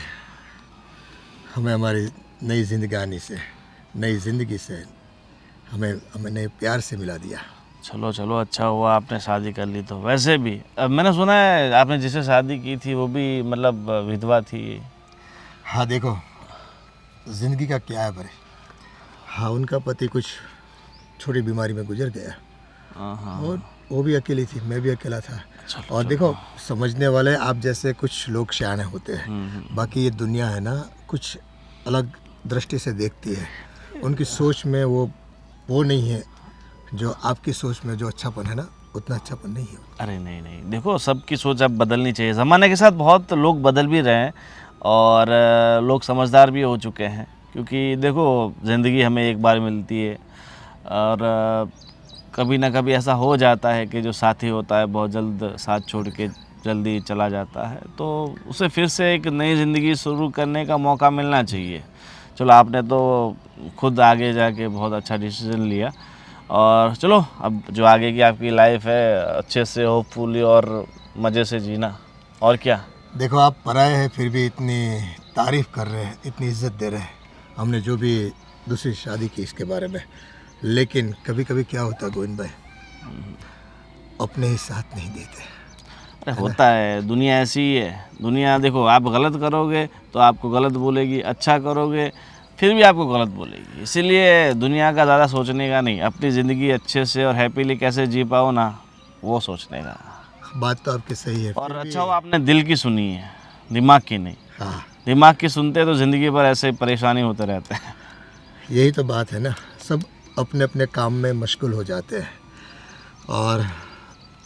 हमें हमारी नई ज़िंदगानी से, नई ज़िंदगी से हमें हमें नए प्यार से मिला दिया। चलो चलो अच्छा हुआ आपने शादी कर ली। तो वैसे भी अब मैंने सुना है आपने जिससे शादी की थी वो भी मतलब विधवा थी। हाँ देखो ज़िंदगी का क्या है बड़े। हाँ उनका पति कुछ छोटी बीमारी में गुजर गया हाँ और वो भी अकेली थी, मैं भी अकेला था। और देखो समझने वाले आप जैसे कुछ लोग शायाने होते हैं, बाकी ये दुनिया है ना कुछ अलग दृष्टि से देखती है। उनकी सोच में वो नहीं है जो आपकी सोच में जो अच्छापन है ना उतना अच्छापन नहीं है। अरे नहीं नहीं देखो सबकी सोच अब बदलनी चाहिए। ज़माने के साथ बहुत लोग बदल भी रहे हैं और लोग समझदार भी हो चुके हैं, क्योंकि देखो ज़िंदगी हमें एक बार मिलती है और कभी ना कभी ऐसा हो जाता है कि जो साथी होता है बहुत जल्द साथ छोड़ के जल्दी चला जाता है, तो उसे फिर से एक नई ज़िंदगी शुरू करने का मौका मिलना चाहिए। चलो आपने तो खुद आगे जाके बहुत अच्छा डिसीजन लिया और चलो अब जो आगे की आपकी लाइफ है अच्छे से होपफुली और मज़े से जीना और क्या। देखो आप पराए हैं फिर भी इतनी तारीफ़ कर रहे हैं, इतनी इज्जत दे रहे हैं। हमने जो भी दूसरी शादी की इसके बारे में, लेकिन कभी कभी क्या होता है गोविंद भाई, अपने ही साथ नहीं देते। अरे होता है, दुनिया ऐसी ही है। दुनिया देखो आप गलत करोगे तो आपको गलत बोलेगी, अच्छा करोगे फिर भी आपको गलत बोलेगी। इसीलिए दुनिया का ज़्यादा सोचने का नहीं, अपनी ज़िंदगी अच्छे से और हैप्पीली कैसे जी पाओ ना वो सोचने का। बात तो आपकी सही है। और अच्छा हो आपने दिल की सुनी है, दिमाग की नहीं। हाँ दिमाग की सुनते तो ज़िंदगी भर ऐसे परेशानी होते रहते हैं। यही तो बात है ना, सब अपने अपने काम में मशगूल हो जाते हैं और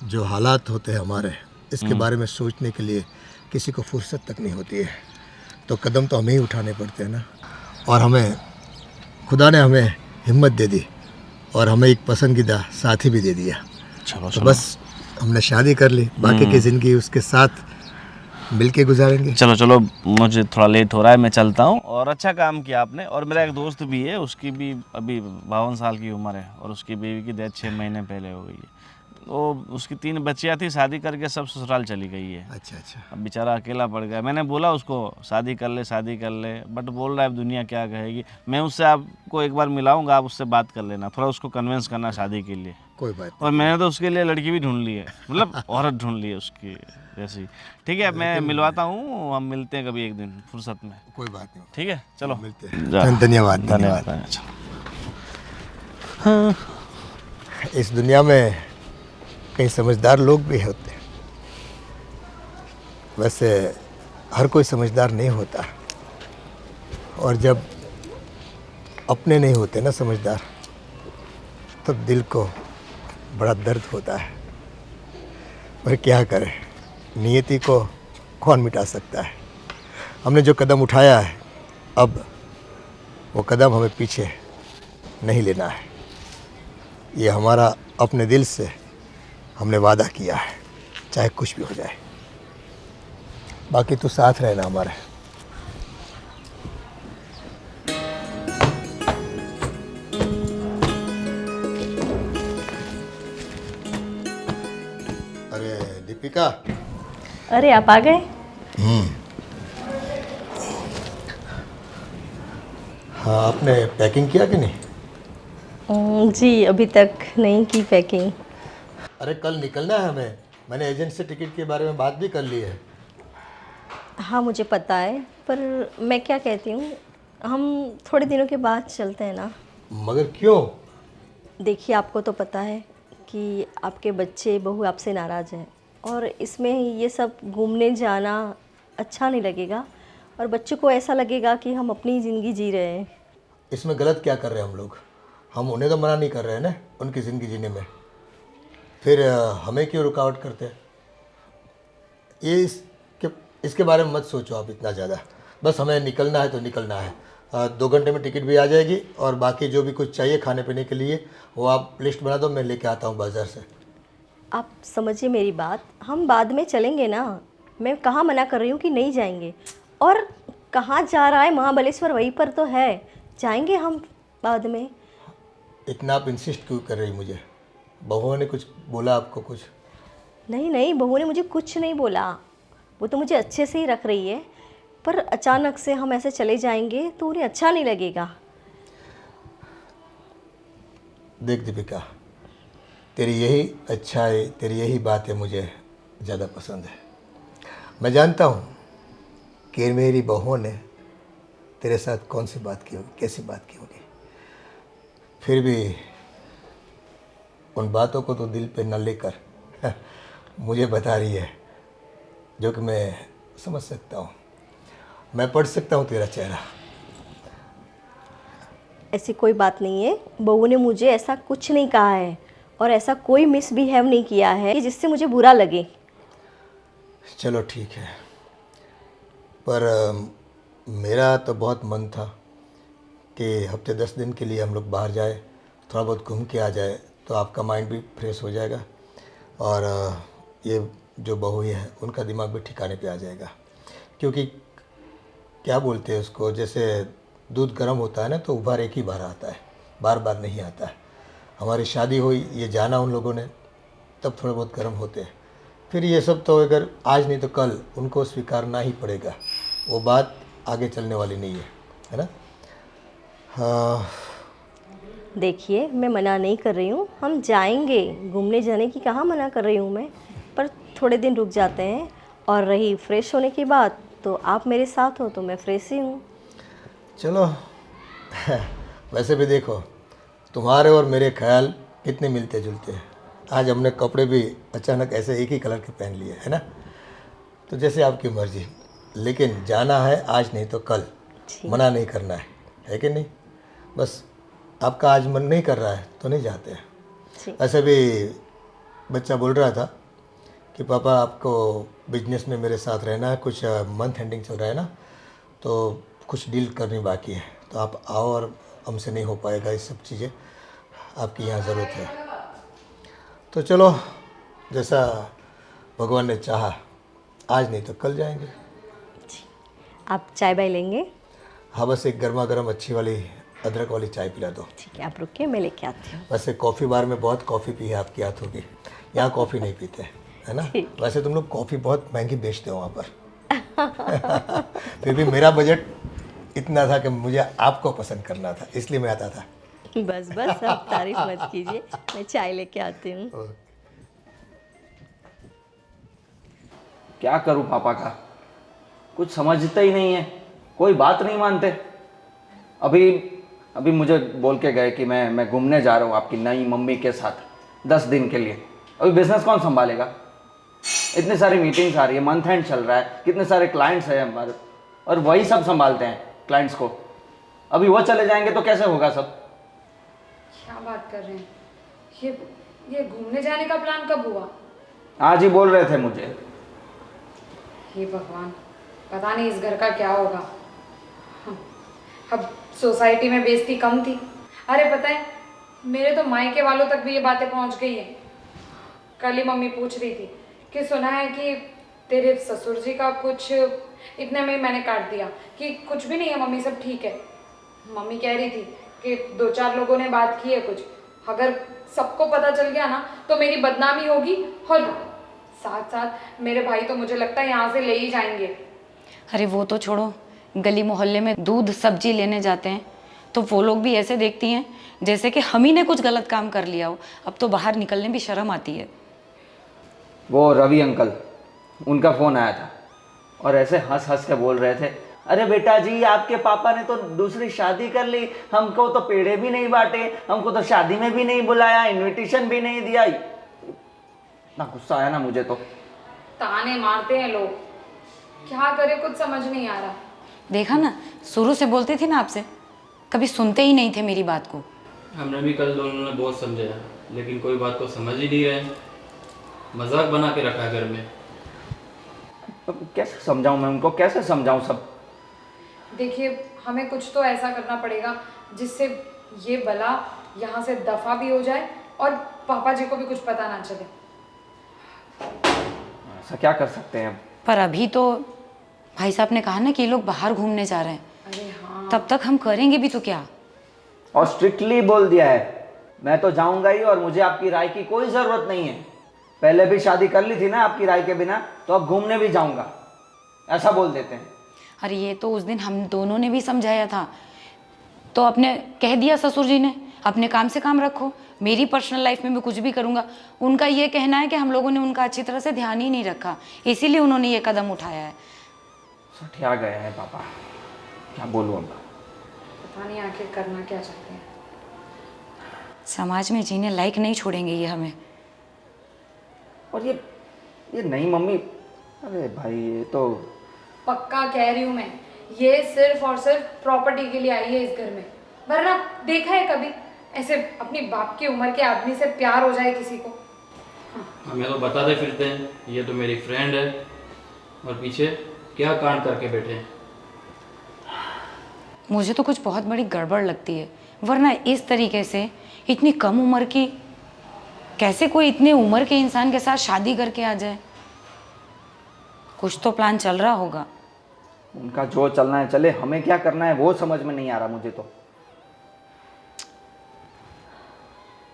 जो हालात होते हैं हमारे इसके बारे में सोचने के लिए किसी को फुर्सत तक नहीं होती है। तो कदम तो हमें ही उठाने पड़ते हैं ना। और हमें खुदा ने हमें हिम्मत दे दी और हमें एक पसंदीदा साथी भी दे दिया। चलो तो बस हमने शादी कर ली, बाकी की ज़िंदगी उसके साथ मिल के गुजारेंगे। चलो चलो मुझे थोड़ा लेट हो रहा है, मैं चलता हूँ। और अच्छा काम किया आपने। और मेरा एक दोस्त भी है, उसकी भी अभी 52 साल की उम्र है और उसकी बीवी की डेथ 6 महीने पहले हो गई है। तो उसकी 3 बच्चियाँ थी, शादी करके सब ससुराल चली गई है। अच्छा अच्छा। अब बेचारा अकेला पड़ गया। मैंने बोला उसको शादी कर ले, बट बोल रहा है अब दुनिया क्या कहेगी। मैं उससे आपको एक बार मिलाऊंगा, आप उससे बात कर लेना, थोड़ा उसको कन्विंस करना शादी के लिए। कोई बात और मैंने तो उसके लिए लड़की भी ढूंढ ली है, मतलब औरत ढूंढ ली है उसकी जैसी। ठीक है मैं मिलवाता हूँ, हम मिलते हैं कभी एक दिन फुर्सत में। नहीं, कोई बात नहीं। ठीक है चलो मिलते हैं। जा। धन्यवाद धन्यवाद। धन्यवाद। चलो। इस दुनिया में कई समझदार लोग भी होते हैं, वैसे हर कोई समझदार नहीं होता। और जब अपने नहीं होते ना समझदार, तब दिल को बड़ा दर्द होता है। पर क्या करें, नियति को कौन मिटा सकता है। हमने जो कदम उठाया है अब वो कदम हमें पीछे नहीं लेना है। ये हमारा अपने दिल से हमने वादा किया है, चाहे कुछ भी हो जाए। बाकी तू साथ रहना हमारे। अरे दीपिका। अरे आप आ गए। हाँ आपने पैकिंग किया कि नहीं? जी अभी तक नहीं की पैकिंग। अरे कल निकलना है हमें, मैंने एजेंट से टिकट के बारे में बात भी कर ली है। हाँ मुझे पता है, पर मैं क्या कहती हूँ, हम थोड़े दिनों के बाद चलते हैं ना। मगर क्यों? देखिए आपको तो पता है कि आपके बच्चे बहू आपसे नाराज़ हैं और इसमें ये सब घूमने जाना अच्छा नहीं लगेगा और बच्चों को ऐसा लगेगा कि हम अपनी ज़िंदगी जी रहे हैं। इसमें गलत क्या कर रहे हैं हम लोग? हम उन्हें तो मना नहीं कर रहे हैं ना उनकी ज़िंदगी जीने में, फिर हमें क्यों रुकावट करते हैं? ये इसके बारे में मत सोचो आप इतना ज़्यादा। बस हमें निकलना है तो निकलना है। 2 घंटे में टिकट भी आ जाएगी और बाकी जो भी कुछ चाहिए खाने पीने के लिए वो आप लिस्ट बना दो, मैं लेके आता हूँ बाज़ार से। आप समझिए मेरी बात, हम बाद में चलेंगे ना। मैं कहाँ मना कर रही हूँ कि नहीं जाएंगे। और कहाँ जा रहा है महाबलेश्वर, वहीं पर तो है, जाएंगे हम बाद में। इतना आप इंसिस्ट क्यों कर रही मुझे? बहुओं ने कुछ बोला आपको कुछ? नहीं नहीं, बहू ने मुझे कुछ नहीं बोला, वो तो मुझे अच्छे से ही रख रही है। पर अचानक से हम ऐसे चले जाएंगे तो उन्हें अच्छा नहीं लगेगा। देख दीपिका, तेरी यही अच्छाई, तेरी यही बातें मुझे ज़्यादा पसंद है। मैं जानता हूँ कि मेरी बहुओं ने तेरे साथ कौन सी बात की होगी, कैसी बात की होगी, फिर भी उन बातों को तो दिल पे न लेकर मुझे बता रही है, जो कि मैं समझ सकता हूँ, मैं पढ़ सकता हूँ तेरा चेहरा। ऐसी कोई बात नहीं है, बहू ने मुझे ऐसा कुछ नहीं कहा है और ऐसा कोई मिसबिहेव नहीं किया है कि जिससे मुझे बुरा लगे। चलो ठीक है, पर मेरा तो बहुत मन था कि हफ्ते 10 दिन के लिए हम लोग बाहर जाए, थोड़ा बहुत घूम के आ जाए, तो आपका माइंड भी फ्रेश हो जाएगा और ये जो बहू है उनका दिमाग भी ठिकाने पे आ जाएगा। क्योंकि क्या बोलते हैं उसको, जैसे दूध गर्म होता है ना तो उबार एक ही बार आता है, बार बार नहीं आता है। हमारी शादी हुई, ये जाना उन लोगों ने, तब थोड़े बहुत गर्म होते हैं। फिर ये सब तो अगर आज नहीं तो कल उनको स्वीकारना ही पड़ेगा, वो बात आगे चलने वाली नहीं है ना? हाँ देखिए, मैं मना नहीं कर रही हूँ, हम जाएंगे, घूमने जाने की कहाँ मना कर रही हूँ मैं, पर थोड़े दिन रुक जाते हैं। और रही फ्रेश होने की बात, तो आप मेरे साथ हो तो मैं फ्रेश ही हूँ। चलो वैसे भी देखो, तुम्हारे और मेरे ख्याल कितने मिलते जुलते हैं। आज हमने कपड़े भी अचानक ऐसे एक ही कलर के पहन लिए, है ना? तो जैसे आपकी मर्ज़ी, लेकिन जाना है आज नहीं तो कल, मना नहीं करना है कि नहीं? बस आपका आज मन नहीं कर रहा है तो नहीं जाते हैं। ऐसे भी बच्चा बोल रहा था कि पापा आपको बिजनेस में मेरे साथ रहना है, कुछ मंथ एंडिंग चल रहा है ना, तो कुछ डील करनी बाकी है, तो आप आओ, और हमसे नहीं हो पाएगा ये सब चीज़ें, आपकी यहाँ ज़रूरत है। तो चलो, जैसा भगवान ने चाहा, आज नहीं तो कल जाएंगे। आप चाय बाय लेंगे? हाँ, बस एक गर्मा गर्म अच्छी वाली अदरक वाली चाय पिला दो। ठीक है, आप रुकिए, मैं लेके आती हूँ। वैसे कॉफ़ी बार में बहुत कॉफ़ी पी है आपकी हाथों की, यहाँ कॉफ़ी नहीं पीते, है ना? वैसे तुम लोग कॉफ़ी बहुत महंगी बेचते हो वहाँ पर फिर भी मेरा बजट इतना था कि मुझे आपको पसंद करना था, इसलिए मैं आता था। बस बस, आप तारीफ मत कीजिए, मैं चाय लेके आती हूँ। क्या करूं पापा का, कुछ समझते ही नहीं है, कोई बात नहीं मानते। अभी मुझे बोल के गए कि मैं घूमने जा रहा हूँ आपकी नई मम्मी के साथ 10 दिन के लिए। अभी बिजनेस कौन संभालेगा? इतनी सारी मीटिंग्स आ रही है, मंथ एंड चल रहा है, कितने सारे क्लाइंट्स हैं हमारे, और वही सब संभालते हैं क्लाइंट्स को। अभी वो चले जाएंगे तो कैसे होगा सब? क्या बात कर रहे हैं? ये घूमने जाने का प्लान कब हुआ? आज ही बोल रहे थे मुझे। हे भगवान, पता नहीं इस घर का क्या होगा। अब सोसाइटी में बेइज्जती कम थी। अरे पता है, मेरे तो मायके वालों तक भी ये बातें पहुंच गई हैं। कल ही मम्मी पूछ रही थी कि सुना है कि तेरे ससुर जी का कुछ, इतने में मैंने काट दिया कि कुछ भी नहीं है मम्मी, सब ठीक है। मम्मी कह रही थी कि 2-4 लोगों ने बात की है कुछ, अगर सबको पता चल गया ना तो मेरी बदनामी होगी, और साथ साथ मेरे भाई तो मुझे लगता है यहाँ से ले ही जाएंगे। अरे वो तो छोड़ो, गली मोहल्ले में दूध सब्जी लेने जाते हैं तो वो लोग भी ऐसे देखती हैं जैसे कि हम ही ने कुछ गलत काम कर लिया हो। अब तो बाहर निकलने भी शर्म आती है। वो रवि अंकल, उनका फ़ोन आया था और ऐसे हंस हंस के बोल रहे थे, अरे बेटा जी आपके पापा ने तो दूसरी शादी कर ली, हमको तो पेड़े भी नहीं बांटे, हमको तो शादी में भी नहीं बुलाया, इनविटेशन भी नहीं दिया। इतना गुस्सा आया ना मुझे तो। ताने मारते हैं लोग, क्या करे कुछ समझ नहीं आ रहा। देखा ना, शुरू से बोलती थी ना आपसे, कभी सुनते ही नहीं थे मेरी बात को। हमने भी कल दोनों ने बहुत समझाया, लेकिन कोई बात को समझ ही नहीं रहे। मजाक बना के रखा है घर में। अब कैसे समझाऊं मैं उनको, कैसे समझाऊं सब? देखिए, हमें कुछ तो ऐसा करना पड़ेगा जिससे ये बला यहाँ से दफा भी हो जाए और पापा जी को भी कुछ पता ना चले। ऐसा क्या कर सकते हैं अब? पर अभी तो भाई साहब ने कहा ना कि ये लोग बाहर घूमने जा रहे हैं, अरे हाँ, तब तक हम करेंगे भी तो क्या। और स्ट्रिक्टली बोल दिया है मैं तो जाऊंगा ही, और मुझे आपकी राय की कोई ज़रूरत नहीं है। पहले भी शादी कर ली थी ना आपकी राय के बिना, तो अब घूमने भी जाऊंगा, ऐसा बोल देते हैं। अरे ये तो उस दिन हम दोनों ने भी समझाया था, तो अपने कह दिया ससुर जी ने अपने काम से काम रखो, मेरी पर्सनल लाइफ में भी कुछ भी करूँगा। उनका ये कहना है कि हम लोगों ने उनका अच्छी तरह से ध्यान ही नहीं रखा, इसीलिए उन्होंने ये कदम उठाया है। सठिया गए हैं पापा, क्या बोलूँ अब। पता नहीं आखिर करना क्या चाहते हैं। समाज में जीने लायक नहीं छोड़ेंगे ये हमें। और ये नहीं मम्मी, अरे भाई ये तो पक्का कह रही हूँ मैं, ये सिर्फ और सिर्फ प्रॉपर्टी के लिए आई है इस घर में। वरना देखा है कभी ऐसे अपनी बाप की उम्र के आदमी से प्यार हो जाए किसी को? हमें तो बताते फिरते हैं ये तो मेरी फ्रेंड है, और पीछे क्या कांड करके बैठे हैं। मुझे तो कुछ बहुत बड़ी गड़बड़ लगती है, वरना इस तरीके से इतनी कम उम्र की कैसे कोई इतने उम्र के इंसान के साथ शादी करके आ जाए। कुछ तो प्लान चल रहा होगा। उनका जो चलना है चले, हमें क्या करना है वो समझ में नहीं आ रहा मुझे तो।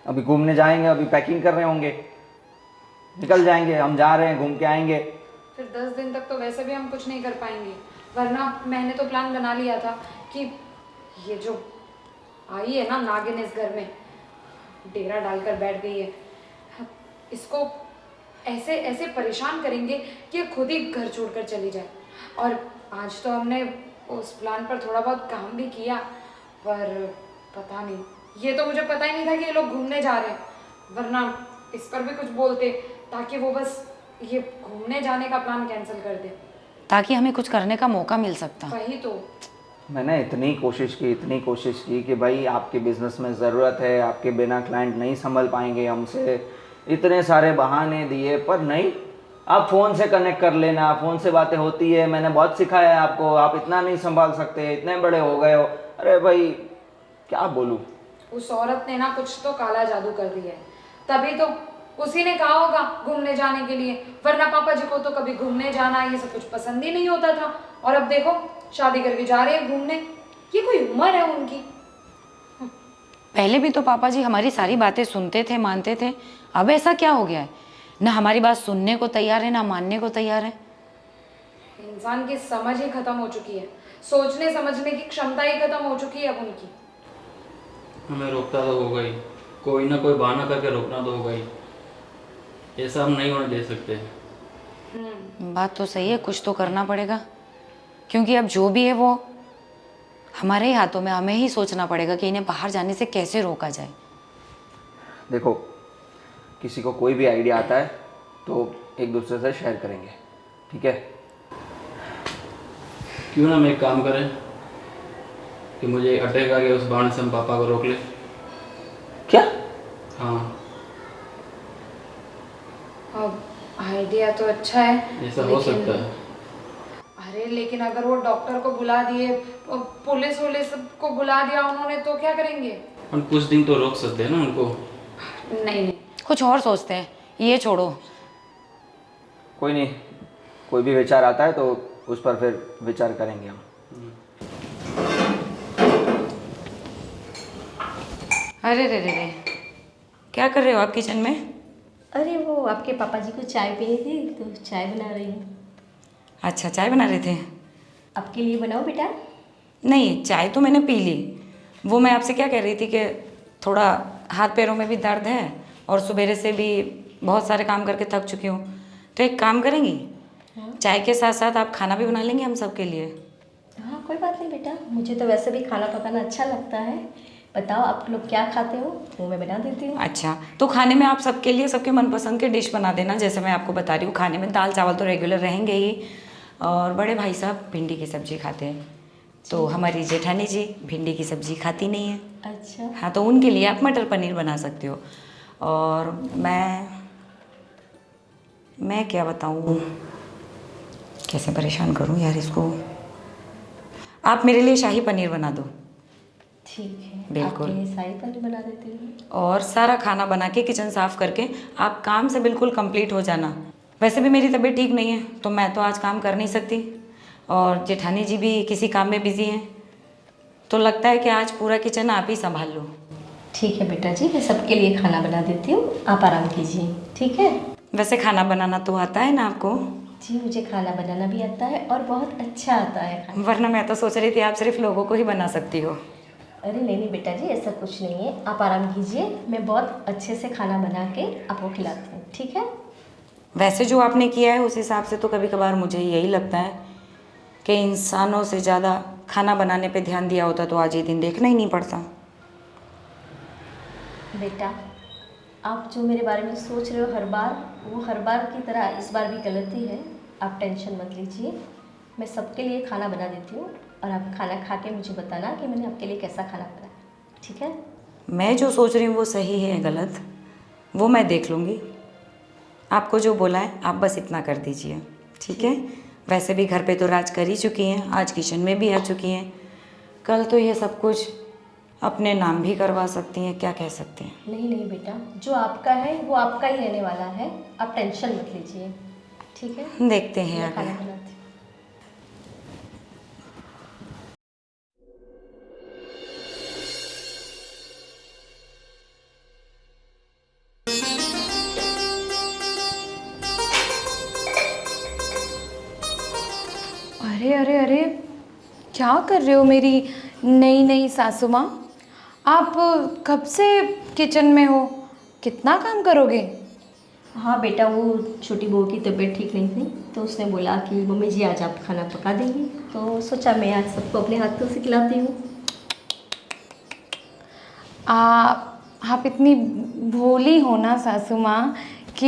अभी घूमने जाएंगे, अभी पैकिंग कर रहे होंगे, निकल जाएंगे, हम जा रहे हैं, घूम के आएंगे। फिर 10 दिन तक तो वैसे भी हम कुछ नहीं कर पाएंगे। वरना मैंने तो प्लान बना लिया था कि ये जो आई है ना नागिन इस घर में, डेरा डालकर बैठ गई है, इसको ऐसे ऐसे परेशान करेंगे कि ये खुद ही घर छोड़कर चली जाए। और आज तो हमने उस प्लान पर थोड़ा बहुत काम भी किया, पर पता नहीं, ये तो मुझे पता ही नहीं था कि ये लोग घूमने जा रहे हैं। वरना इस पर भी कुछ बोलते ताकि वो बस ये घूमने जाने का प्लान कैंसिल कर दे, ताकि हमें कुछ करने का मौका मिल सकता। वही तो। मैंने इतनी कोशिश की कि भाई आपके बिजनेस में ज़रूरत है, आपके बिना क्लाइंट नहीं संभल पाएंगे हमसे, इतने सारे बहाने दिए, पर नहीं, आप फ़ोन से कनेक्ट कर लेना, फ़ोन से बातें होती है, मैंने बहुत सिखाया है आपको, आप इतना नहीं संभाल सकते, इतने बड़े हो गए हो। अरे भाई क्या बोलूँ। उस औरत ने ना कुछ तो काला जादू कर दिया है, तभी तो उसी ने कहा होगा घूमने जाने के लिए। वरना पापा जी को तो कभी घूमने जाना ये सब कुछ पसंद ही नहीं होता था, और अब देखो शादी करके जा रहे हैं घूमने। ये कोई उम्र है उनकी? पहले भी तो पापा जी हमारी सारी बातें सुनते थे, मानते थे, अब ऐसा क्या हो गया है? ना हमारी बात सुनने को तैयार है, ना मानने को तैयार है। इंसान की समझ ही खत्म हो चुकी है, सोचने समझने की क्षमता ही खत्म हो चुकी है अब उनकी। हमें रोकता तो होगा ही, कोई ना कोई बहाना करके रोकना तो होगा ही। ऐसा हम नहीं होने दे सकते। बात तो सही है, कुछ तो करना पड़ेगा, क्योंकि अब जो भी है वो हमारे ही हाथों में। हमें ही सोचना पड़ेगा कि इन्हें बाहर जाने से कैसे रोका जाए। देखो, किसी को कोई भी आइडिया आता है तो एक दूसरे से शेयर करेंगे, ठीक है? क्यों ना हम एक काम करें कि मुझे अटैक आ गया, उस बहाने से हम पापा को रोक ले। क्या? हाँ, अब आइडिया तो अच्छा है, ऐसा हो लेकिन- सकता है। अरे लेकिन अगर वो डॉक्टर को बुला दिए, पुलिस वुलिस को बुला दिया उन्होंने, तो क्या करेंगे? हम कुछ दिन तो रोक सकते हैं ना उनको। नहीं नहीं, कुछ और सोचते हैं, ये छोड़ो। कोई नहीं, कोई भी विचार आता है तो उस पर फिर विचार करेंगे हम। अरे रे रे रे, क्या कर रहे हो आप किचन में? अरे वो आपके पापा जी को चाय पीनी थी तो चाय बना रही हूँ। अच्छा, चाय बना रहे थे? आपके लिए बनाओ बेटा? नहीं, चाय तो मैंने पी ली। वो मैं आपसे क्या कह रही थी कि थोड़ा हाथ पैरों में भी दर्द है और सुबह से भी बहुत सारे काम करके थक चुकी हूँ, तो एक काम करेंगी, चाय के साथ साथ आप खाना भी बना लेंगे हम सब के लिए? हाँ कोई बात नहीं बेटा, मुझे तो वैसे भी खाना पकाना अच्छा लगता है। बताओ आप लोग क्या खाते हो, वो मैं बना देती हूँ। अच्छा, तो खाने में आप सबके लिए सबके मनपसंद के डिश बना देना। जैसे मैं आपको बता रही हूँ, खाने में दाल चावल तो रेगुलर रहेंगे ही, और बड़े भाई साहब भिंडी की सब्ज़ी खाते हैं, तो हमारी जेठानी जी भिंडी की सब्ज़ी खाती नहीं है। अच्छा, हाँ, तो उनके लिए आप मटर पनीर बना सकते हो। और मैं क्या बताऊँ, कैसे परेशान करूं यार इसको। आप मेरे लिए शाही पनीर बना दो। ठीक है, बिल्कुल। आपके लिए शाही पनीर बना देती हूँ। और सारा खाना बना के किचन साफ करके आप काम से बिल्कुल कंप्लीट हो जाना। वैसे भी मेरी तबीयत ठीक नहीं है तो मैं तो आज काम कर नहीं सकती, और जेठानी जी भी किसी काम में बिजी हैं, तो लगता है कि आज पूरा किचन आप ही संभाल लो। ठीक है बेटा जी, मैं सबके लिए खाना बना देती हूँ, आप आराम कीजिए। ठीक है। वैसे खाना बनाना तो आता है ना आपको? जी, मुझे खाना बनाना भी आता है और बहुत अच्छा आता है खाना। वरना मैं तो सोच रही थी आप सिर्फ लोगों को ही बना सकती हो। अरे नहीं नहीं बेटा जी, ऐसा कुछ नहीं है, आप आराम कीजिए, मैं बहुत अच्छे से खाना बना के आपको खिलाती हूँ। ठीक है। वैसे जो आपने किया है उस हिसाब से तो कभी कभार मुझे यही लगता है कि इंसानों से ज़्यादा खाना बनाने पे ध्यान दिया होता तो आज ये दिन देखना ही नहीं पड़ता। बेटा, आप जो मेरे बारे में सोच रहे हो हर बार, वो हर बार की तरह इस बार भी गलत ही है। आप टेंशन मत लीजिए, मैं सबके लिए खाना बना देती हूँ और आप खाना खा के मुझे बताना कि मैंने आपके लिए कैसा खाना बनाया। ठीक है। मैं जो सोच रही हूँ वो सही है गलत वो मैं देख लूँगी। आपको जो बोला है आप बस इतना कर दीजिए। ठीक है। वैसे भी घर पे तो राज कर ही चुकी हैं, आज किचन में भी आ चुकी हैं, कल तो ये सब कुछ अपने नाम भी करवा सकती हैं, क्या कह सकते हैं। नहीं नहीं बेटा, जो आपका है वो आपका ही रहने वाला है, आप टेंशन मत लीजिए। ठीक है। देखते हैं मैं आगे। खाना बनाती हूँ। अरे अरे अरे, क्या कर रहे हो मेरी नई नई सासू माँ? आप कब से किचन में हो? कितना काम करोगे? हाँ बेटा, वो छोटी बहू की तबीयत ठीक नहीं थी तो उसने बोला कि मम्मी जी आज आप खाना पका देंगी, तो सोचा मैं आज सबको अपने हाथों से खिलाती हूँ। आप इतनी भोली हो ना सासू माँ कि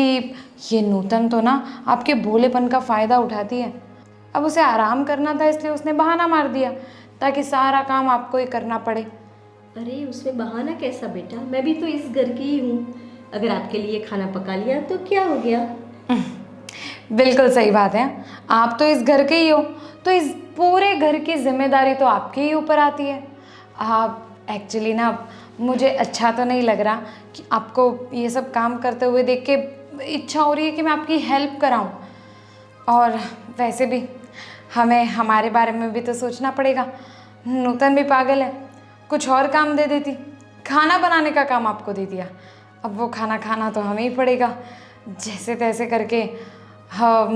ये नूतन तो ना आपके भोलेपन का फ़ायदा उठाती है। अब उसे आराम करना था इसलिए उसने बहाना मार दिया ताकि सारा काम आपको ही करना पड़े। अरे उसमें बहाना कैसा बेटा, मैं भी तो इस घर की ही हूँ। अगर आपके लिए खाना पका लिया तो क्या हो गया। बिल्कुल सही बात है, आप तो इस घर के ही हो तो इस पूरे घर की जिम्मेदारी तो आपके ही ऊपर आती है। आप एक्चुअली ना मुझे अच्छा तो नहीं लग रहा कि आपको ये सब काम करते हुए देख के इच्छा हो रही है कि मैं आपकी हेल्प कराऊं। और वैसे भी हमें हमारे बारे में भी तो सोचना पड़ेगा। नूतन भी पागल है, कुछ और काम दे देती, खाना बनाने का काम आपको दे दिया, अब वो खाना खाना तो हमें ही पड़ेगा जैसे तैसे करके। हाँ,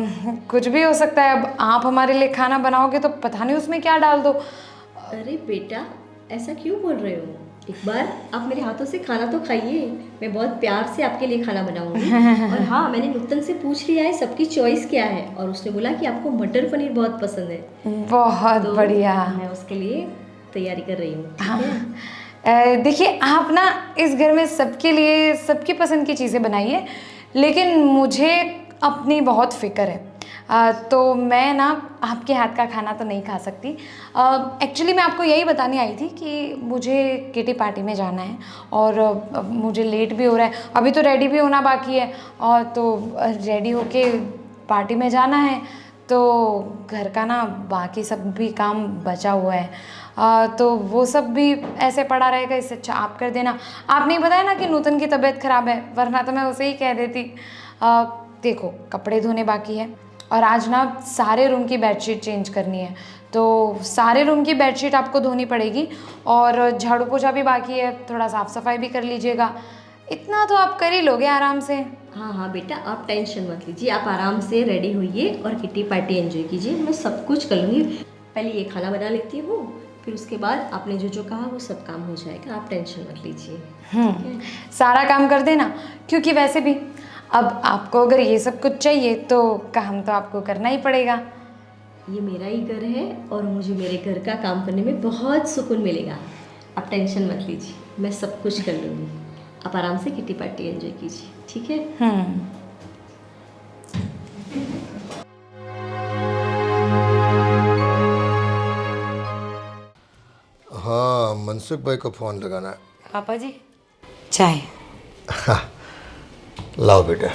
कुछ भी हो सकता है। अब आप हमारे लिए खाना बनाओगे तो पता नहीं उसमें क्या डाल दो। अरे बेटा, ऐसा क्यों बोल रहे हो? एक बार आप मेरे हाथों से खाना तो खाइए, मैं बहुत प्यार से आपके लिए खाना बनाऊंगी। और हाँ, मैंने नूतन से पूछ लिया है सबकी चॉइस क्या है और उसने बोला कि आपको मटर पनीर बहुत पसंद है। बहुत तो बढ़िया। मैं उसके लिए तैयारी कर रही हूँ। हाँ, देखिए आप ना इस घर में सबके लिए सबकी पसंद की चीज़ें बनाइए, लेकिन मुझे अपनी बहुत फ़िक्र है। तो मैं ना आपके हाथ का खाना तो नहीं खा सकती। एक्चुअली मैं आपको यही बताने आई थी कि मुझे किटी पार्टी में जाना है और मुझे लेट भी हो रहा है, अभी तो रेडी भी होना बाकी है, और तो रेडी होके पार्टी में जाना है। तो घर का ना बाकी सब भी काम बचा हुआ है, तो वो सब भी ऐसे पड़ा रहेगा, इससे अच्छा आप कर देना। आपने बताया ना कि नूतन की तबीयत ख़राब है, वरना तो मैं उसे ही कह देती। देखो कपड़े धोने बाकी है और आज ना सारे रूम की बेडशीट चेंज करनी है, तो सारे रूम की बेडशीट आपको धोनी पड़ेगी, और झाड़ू पोछा भी बाकी है, थोड़ा साफ़ सफाई भी कर लीजिएगा। इतना तो आप कर ही लोगे आराम से। हाँ हाँ बेटा, आप टेंशन मत लीजिए, आप आराम से रेडी होइए और किटी पार्टी एंजॉय कीजिए, मैं सब कुछ कर लूँगी। पहले ये खाना बना लेती हूँ, फिर उसके बाद आपने जो जो कहा वो सब काम हो जाएगा, आप टेंशन मत लीजिए। सारा काम कर देना, क्योंकि वैसे भी अब आपको अगर ये सब कुछ चाहिए तो काम तो आपको करना ही पड़ेगा। ये मेरा ही घर है और मुझे मेरे घर का काम करने में बहुत सुकून मिलेगा, आप टेंशन मत लीजिए, मैं सब कुछ कर लूँगी। आप आराम से किटी पार्टी एंजॉय कीजिए, ठीक है। हाँ, मनसुख भाई को फ़ोन लगाना है। पापा जी चाय। लाओ बेटा।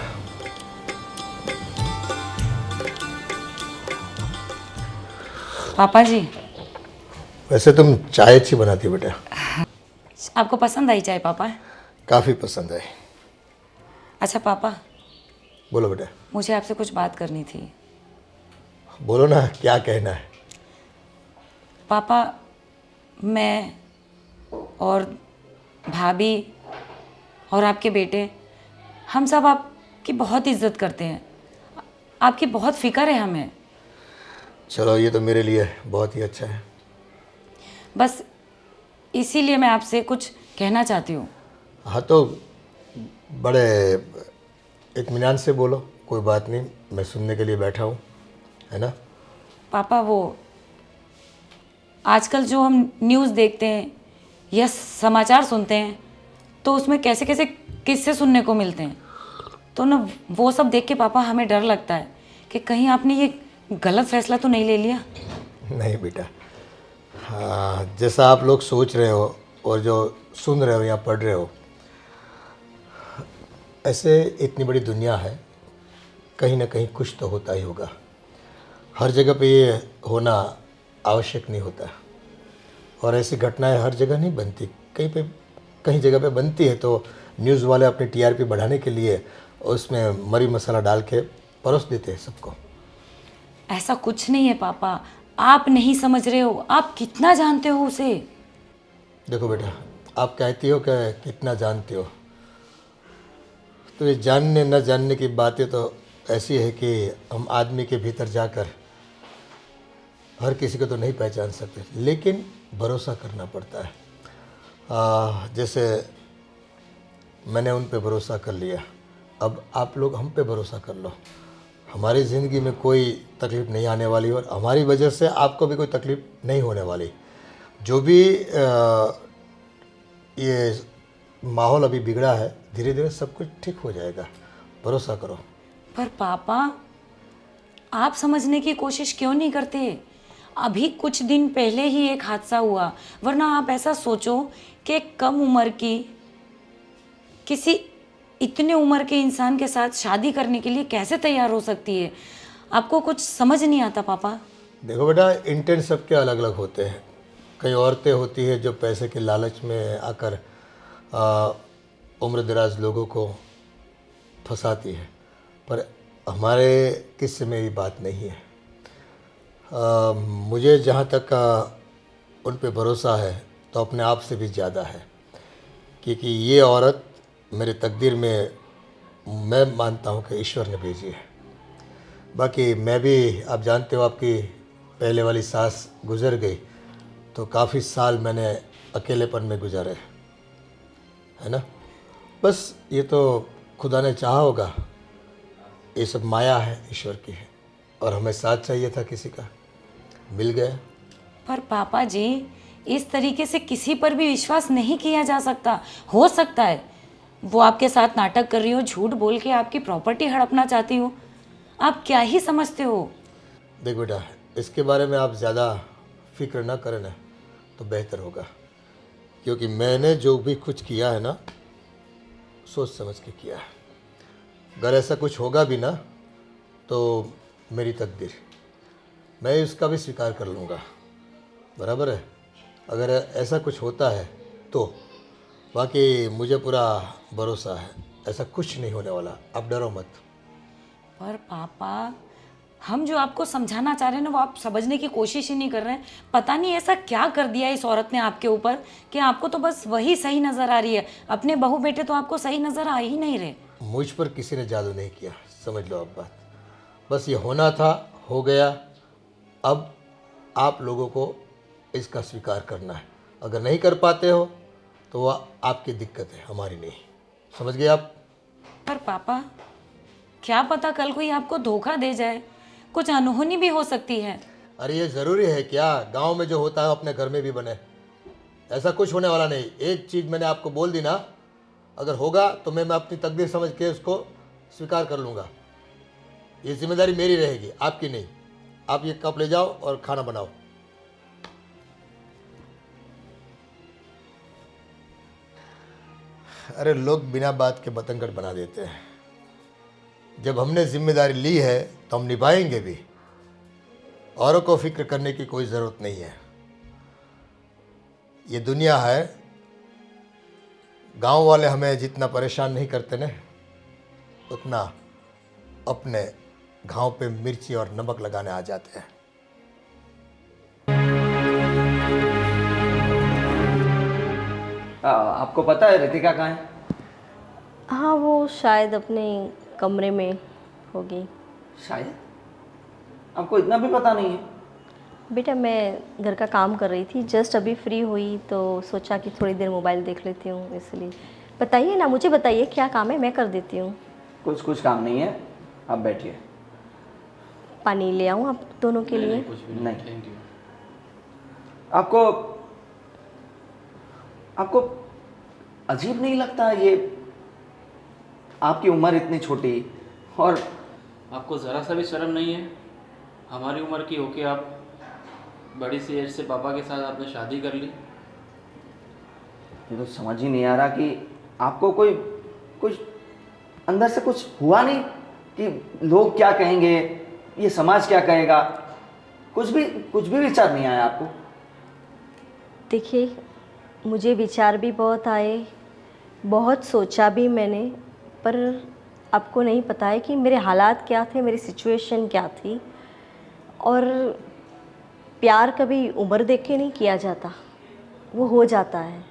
पापा जी, वैसे तुम चाय अच्छी बनाती हो बेटा, आपको पसंद आई चाय पापा? काफ़ी पसंद है। अच्छा पापा, बोलो बेटा। मुझे आपसे कुछ बात करनी थी। बोलो ना, क्या कहना है। पापा, मैं और भाभी और आपके बेटे, हम सब आपकी बहुत इज्जत करते हैं, आपकी बहुत फिक्र है हमें। चलो, ये तो मेरे लिए बहुत ही अच्छा है। बस इसीलिए मैं आपसे कुछ कहना चाहती हूँ। हाँ तो बड़े इत्मीनान से बोलो, कोई बात नहीं, मैं सुनने के लिए बैठा हूँ, है ना। पापा, वो आजकल जो हम न्यूज़ देखते हैं या समाचार सुनते हैं तो उसमें कैसे कैसे किस्से सुनने को मिलते हैं, तो ना वो सब देख के पापा हमें डर लगता है कि कहीं आपने ये गलत फैसला तो नहीं ले लिया। नहीं बेटा, हाँ, जैसा आप लोग सोच रहे हो और जो सुन रहे हो या पढ़ रहे हो, ऐसे इतनी बड़ी दुनिया है, कहीं ना कहीं कुछ तो होता ही होगा। हर जगह पे ये होना आवश्यक नहीं होता, और ऐसी घटनाएं हर जगह नहीं बनती, कहीं जगह पे बनती है तो न्यूज़ वाले अपनी टीआरपी बढ़ाने के लिए उसमें मरी मसाला डाल के परोस देते हैं सबको। ऐसा कुछ नहीं है पापा, आप नहीं समझ रहे हो, आप कितना जानते हो उसे। देखो बेटा, आप कहती हो कि कितना जानते हो, तो ये जानने न जानने की बातें तो ऐसी है कि हम आदमी के भीतर जाकर हर किसी को तो नहीं पहचान सकते, लेकिन भरोसा करना पड़ता है। जैसे मैंने उन पे भरोसा कर लिया, अब आप लोग हम पे भरोसा कर लो। हमारी ज़िंदगी में कोई तकलीफ़ नहीं आने वाली और हमारी वजह से आपको भी कोई तकलीफ़ नहीं होने वाली। जो भी ये माहौल अभी बिगड़ा है, धीरे धीरे सब कुछ ठीक हो जाएगा, भरोसा करो। पर पापा, आप समझने की कोशिश क्यों नहीं करते? अभी कुछ दिन पहले ही एक हादसा हुआ, वरना आप ऐसा सोचो कि एक कम उम्र की किसी इतने उम्र के इंसान के साथ शादी करने के लिए कैसे तैयार हो सकती है? आपको कुछ समझ नहीं आता पापा? देखो बेटा, इंटेंट सबके अलग अलग होते हैं। कई औरतें होती है जो पैसे के लालच में आकर उम्र दराज लोगों को फंसाती है, पर हमारे किस्से में ये बात नहीं है। मुझे जहाँ तक उन पे भरोसा है तो अपने आप से भी ज़्यादा है, क्योंकि ये औरत मेरे तकदीर में मैं मानता हूँ कि ईश्वर ने भेजी है। बाकी मैं भी, आप जानते हो, आपकी पहले वाली सास गुज़र गई तो काफ़ी साल मैंने अकेलेपन में गुजारे, है ना। बस ये तो खुदा ने चाहा होगा, ये सब माया है ईश्वर की है, और हमें साथ चाहिए था किसी का, मिल गया। पर पापा जी, इस तरीके से किसी पर भी विश्वास नहीं किया जा सकता। हो सकता है वो आपके साथ नाटक कर रही हो, झूठ बोल के आपकी प्रॉपर्टी हड़पना चाहती हो, आप क्या ही समझते हो? देख बेटा, इसके बारे में आप ज़्यादा फिक्र ना करें ना तो बेहतर होगा, क्योंकि मैंने जो भी कुछ किया है ना, सोच समझ के किया है। अगर ऐसा कुछ होगा भी ना तो मेरी तकदीर, मैं उसका भी स्वीकार कर लूँगा, बराबर है। अगर ऐसा कुछ होता है तो बाकी मुझे पूरा भरोसा है, ऐसा कुछ नहीं होने वाला, आप डरो मत। पर पापा, हम जो आपको समझाना चाह रहे हैं ना, वो आप समझने की कोशिश ही नहीं कर रहे हैं। पता नहीं ऐसा क्या कर दिया इस औरत ने आपके ऊपर कि आपको तो बस वही सही नज़र आ रही है, अपने बहू बेटे तो आपको सही नज़र आ ही नहीं रहे। मुझ पर किसी ने जादू नहीं किया, समझ लो आप बात। बस ये होना था, हो गया। अब आप लोगों को इसका स्वीकार करना है। अगर नहीं कर पाते हो तो वह आपकी दिक्कत है, हमारी नहीं। समझ गए आप? पर पापा, क्या पता कल कोई आपको धोखा दे जाए, कुछ अनहोनी भी हो सकती है। अरे ये ज़रूरी है क्या? गांव में जो होता है अपने घर में भी बने, ऐसा कुछ होने वाला नहीं। एक चीज़ मैंने आपको बोल दी ना, अगर होगा तो मैं अपनी तकदीर समझ के उसको स्वीकार कर लूँगा। ये जिम्मेदारी मेरी रहेगी, आपकी नहीं। आप ये कप ले जाओ और खाना बनाओ। अरे लोग बिना बात के बतंगड़ बना देते हैं। जब हमने जिम्मेदारी ली है तो हम निभाएंगे भी। औरों को फिक्र करने की कोई ज़रूरत नहीं है। ये दुनिया है, गांव वाले हमें जितना परेशान नहीं करते ना, उतना अपने घाव पे मिर्ची और नमक लगाने आ जाते हैं। आपको पता है रितिका कहाँ है? हाँ, वो शायद अपने कमरे में होगी। शायद? आपको इतना भी पता नहीं है? बेटा, मैं घर का काम कर रही थी, जस्ट अभी फ्री हुई तो सोचा कि थोड़ी देर मोबाइल देख लेती हूँ, इसलिए। बताइए ना, मुझे बताइए क्या काम है, मैं कर देती हूँ। कुछ काम नहीं है, आप बैठिए। पानी ले आऊँ आप दोनों के लिए? कुछ भी नहीं। Thank you. आपको अजीब नहीं लगता ये, आपकी उम्र इतनी छोटी और आपको ज़रा सा भी शर्म नहीं है? हमारी उम्र की होके आप बड़ी सी एज से पापा के साथ आपने शादी कर ली। ये तो समझ ही नहीं आ रहा कि आपको कुछ अंदर से कुछ हुआ नहीं कि लोग क्या कहेंगे, ये समाज क्या कहेगा? कुछ भी विचार नहीं आया आपको? देखिए, मुझे विचार भी बहुत आए, बहुत सोचा भी मैंने, पर आपको नहीं पता है कि मेरे हालात क्या थे, मेरी सिचुएशन क्या थी। और प्यार कभी उम्र देख के नहीं किया जाता, वो हो जाता है।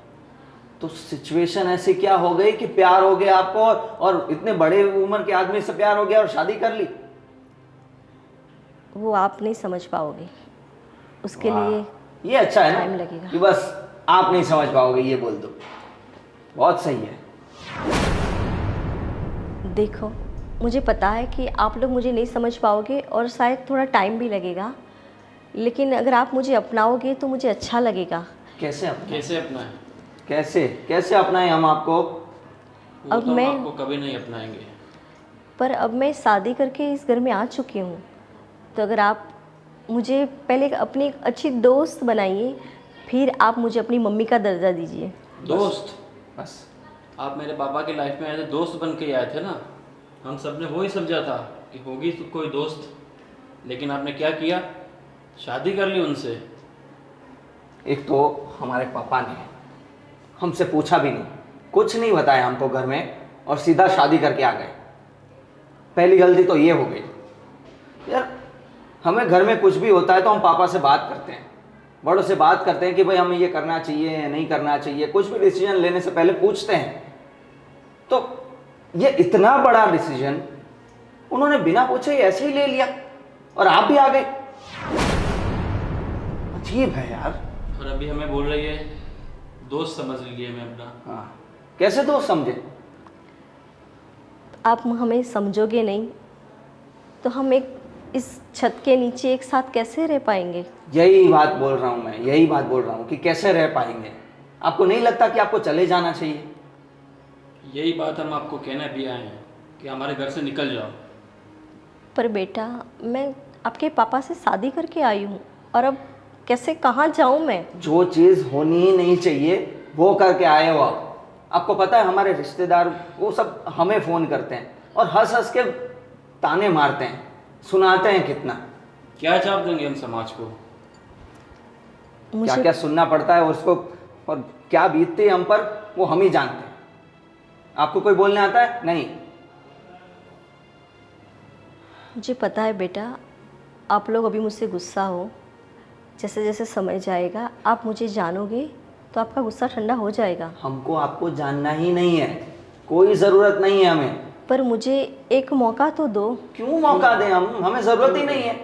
तो सिचुएशन ऐसी क्या हो गई कि प्यार हो गया आपको और इतने बड़े उम्र के आदमी से प्यार हो गया और शादी कर ली? वो आप नहीं समझ पाओगे, उसके वाह, लिए ये अच्छा है टाइम ना लगेगा। कि बस आप नहीं समझ पाओगे, ये बोल दो। बहुत सही है। देखो, मुझे पता है कि आप लोग मुझे नहीं समझ पाओगे और शायद थोड़ा टाइम भी लगेगा, लेकिन अगर आप मुझे अपनाओगे तो मुझे अच्छा लगेगा। कैसे कैसे अपनाएं? कैसे अपनाएं हम आपको? वो अब तो हम मैं- आपको कभी नहीं अपनाएंगे। पर अब मैं शादी करके इस घर में आ चुकी हूँ, तो अगर आप मुझे पहले अपनी एक अच्छी दोस्त बनाइए, फिर आप मुझे अपनी मम्मी का दर्जा दीजिए। दोस्त? बस आप मेरे पापा की लाइफ में आए थे, दोस्त बन के आए थे ना। हम सब ने वही समझा था कि होगी तो कोई दोस्त, लेकिन आपने क्या किया? शादी कर ली उनसे। एक तो हमारे पापा ने हमसे पूछा भी नहीं, कुछ नहीं बताया हमको घर में, और सीधा शादी करके आ गए। पहली गलती तो ये हो गई। यार, हमें घर में कुछ भी होता है तो हम पापा से बात करते हैं, बड़ों से बात करते हैं कि भाई हमें ये करना चाहिए या नहीं करना चाहिए। कुछ भी डिसीजन लेने से पहले पूछते हैं। तो ये इतना बड़ा डिसीजन उन्होंने बिना पूछे ही ऐसे ही ले लिया और आप भी आ गए। अजीब है यार। और अभी हमें बोल रही है दोस्त समझ लीजिए हमें अपना। हाँ, कैसे दोस्त समझे? आप हमें समझोगे नहीं तो हम एक इस छत के नीचे एक साथ कैसे रह पाएंगे? यही बात बोल रहा हूँ मैं, यही बात बोल रहा हूँ कि कैसे रह पाएंगे। आपको नहीं लगता कि आपको चले जाना चाहिए? यही बात हम आपको कहने भी आए हैं कि हमारे घर से निकल जाओ। पर बेटा, मैं आपके पापा से शादी करके आई हूँ और अब कैसे, कहाँ जाऊँ मैं? जो चीज़ होनी ही नहीं चाहिए वो करके आए हो आप। आपको पता है हमारे रिश्तेदार वो सब हमें फ़ोन करते हैं और हंस हंस के ताने मारते हैं, सुनाते हैं कितना। क्या जवाब देंगे हम समाज को? क्या मुझे क्या सुनना पड़ता है उसको, और क्या बीतती है हम पर वो हम ही जानते हैं। आपको कोई बोलने आता है? नहीं। मुझे पता है बेटा, आप लोग अभी मुझसे गुस्सा हो। जैसे जैसे समय जाएगा आप मुझे जानोगे तो आपका गुस्सा ठंडा हो जाएगा। हमको आपको जानना ही नहीं है, कोई ज़रूरत नहीं है हमें। पर मुझे एक मौका तो दो। क्यों मौका दें हम? हमें ज़रूरत ही नहीं है।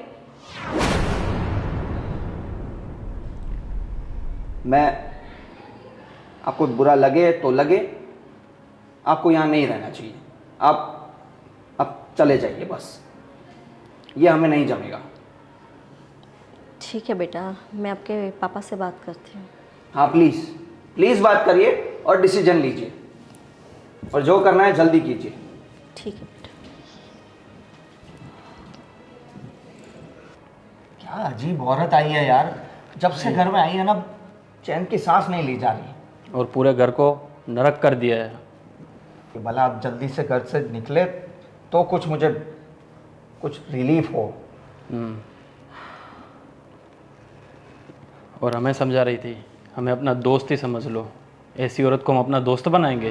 मैं आपको बुरा लगे तो लगे, आपको यहाँ नहीं रहना चाहिए। आप चले जाइए बस, ये हमें नहीं जमेगा। ठीक है बेटा, मैं आपके पापा से बात करती हूँ। हाँ, प्लीज़ बात करिए और डिसीजन लीजिए, और जो करना है जल्दी कीजिए। ठीक है बेटा। क्या अजीब औरत आई है यार, जब से घर में आई है ना चैन की सांस नहीं ली जा रही। और पूरे घर को नरक कर दिया है। कि भला आप जल्दी से घर से निकले तो कुछ मुझे कुछ रिलीफ हो। और हमें समझा रही थी हमें अपना दोस्त ही समझ लो। ऐसी औरत को हम अपना दोस्त बनाएंगे?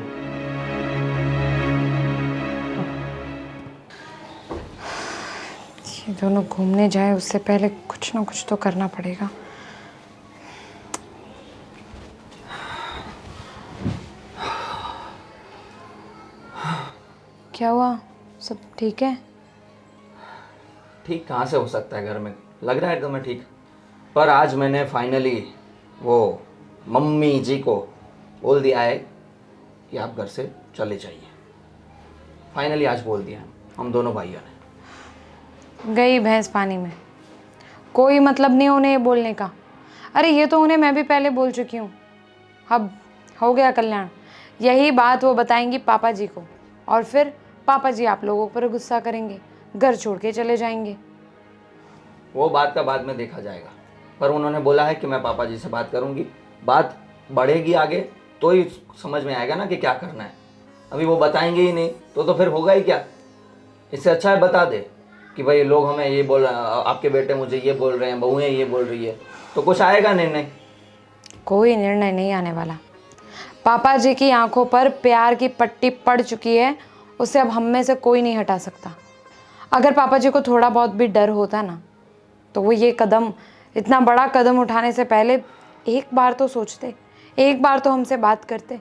ये दोनों घूमने जाए उससे पहले कुछ ना कुछ तो करना पड़ेगा। क्या हुआ? सब ठीक है? ठीक कहाँ से हो सकता है, घर में लग रहा है एकदम ठीक। पर आज मैंने फाइनली वो मम्मी जी को बोल दिया है कि आप घर से चले जाइए। फाइनली आज बोल दिया हम दोनों भाइयों ने। गई भैंस पानी में, कोई मतलब नहीं उन्हें ये बोलने का। अरे ये तो उन्हें मैं भी पहले बोल चुकी हूँ। अब हो गया कल्याण। यही बात वो बताएंगी पापा जी को और फिर पापा जी आप लोगों पर गुस्सा करेंगे, घर छोड़ के चले जाएंगे। वो बात का बाद में देखा जाएगा, पर उन्होंने बोला है कि मैं पापा जी से बात करूंगी। बात बढ़ेगी आगे तो ही समझ में आएगा ना कि क्या करना है। अभी वो बताएंगे ही नहीं तो फिर होगा ही क्या। इससे अच्छा है बता दे कि भाई लोग हमें ये बोल रहे हैं, आपके बेटे मुझे ये बोल रहे हैं, बहुएं ये बोल रही है, तो कुछ आएगा निर्णय? कोई निर्णय नहीं आने वाला। पापा जी की आंखों पर प्यार की पट्टी पड़ चुकी है, उसे अब हम में से कोई नहीं हटा सकता। अगर पापा जी को थोड़ा बहुत भी डर होता ना तो वो ये कदम, इतना बड़ा कदम उठाने से पहले एक बार तो सोचते, एक बार तो हमसे बात करते।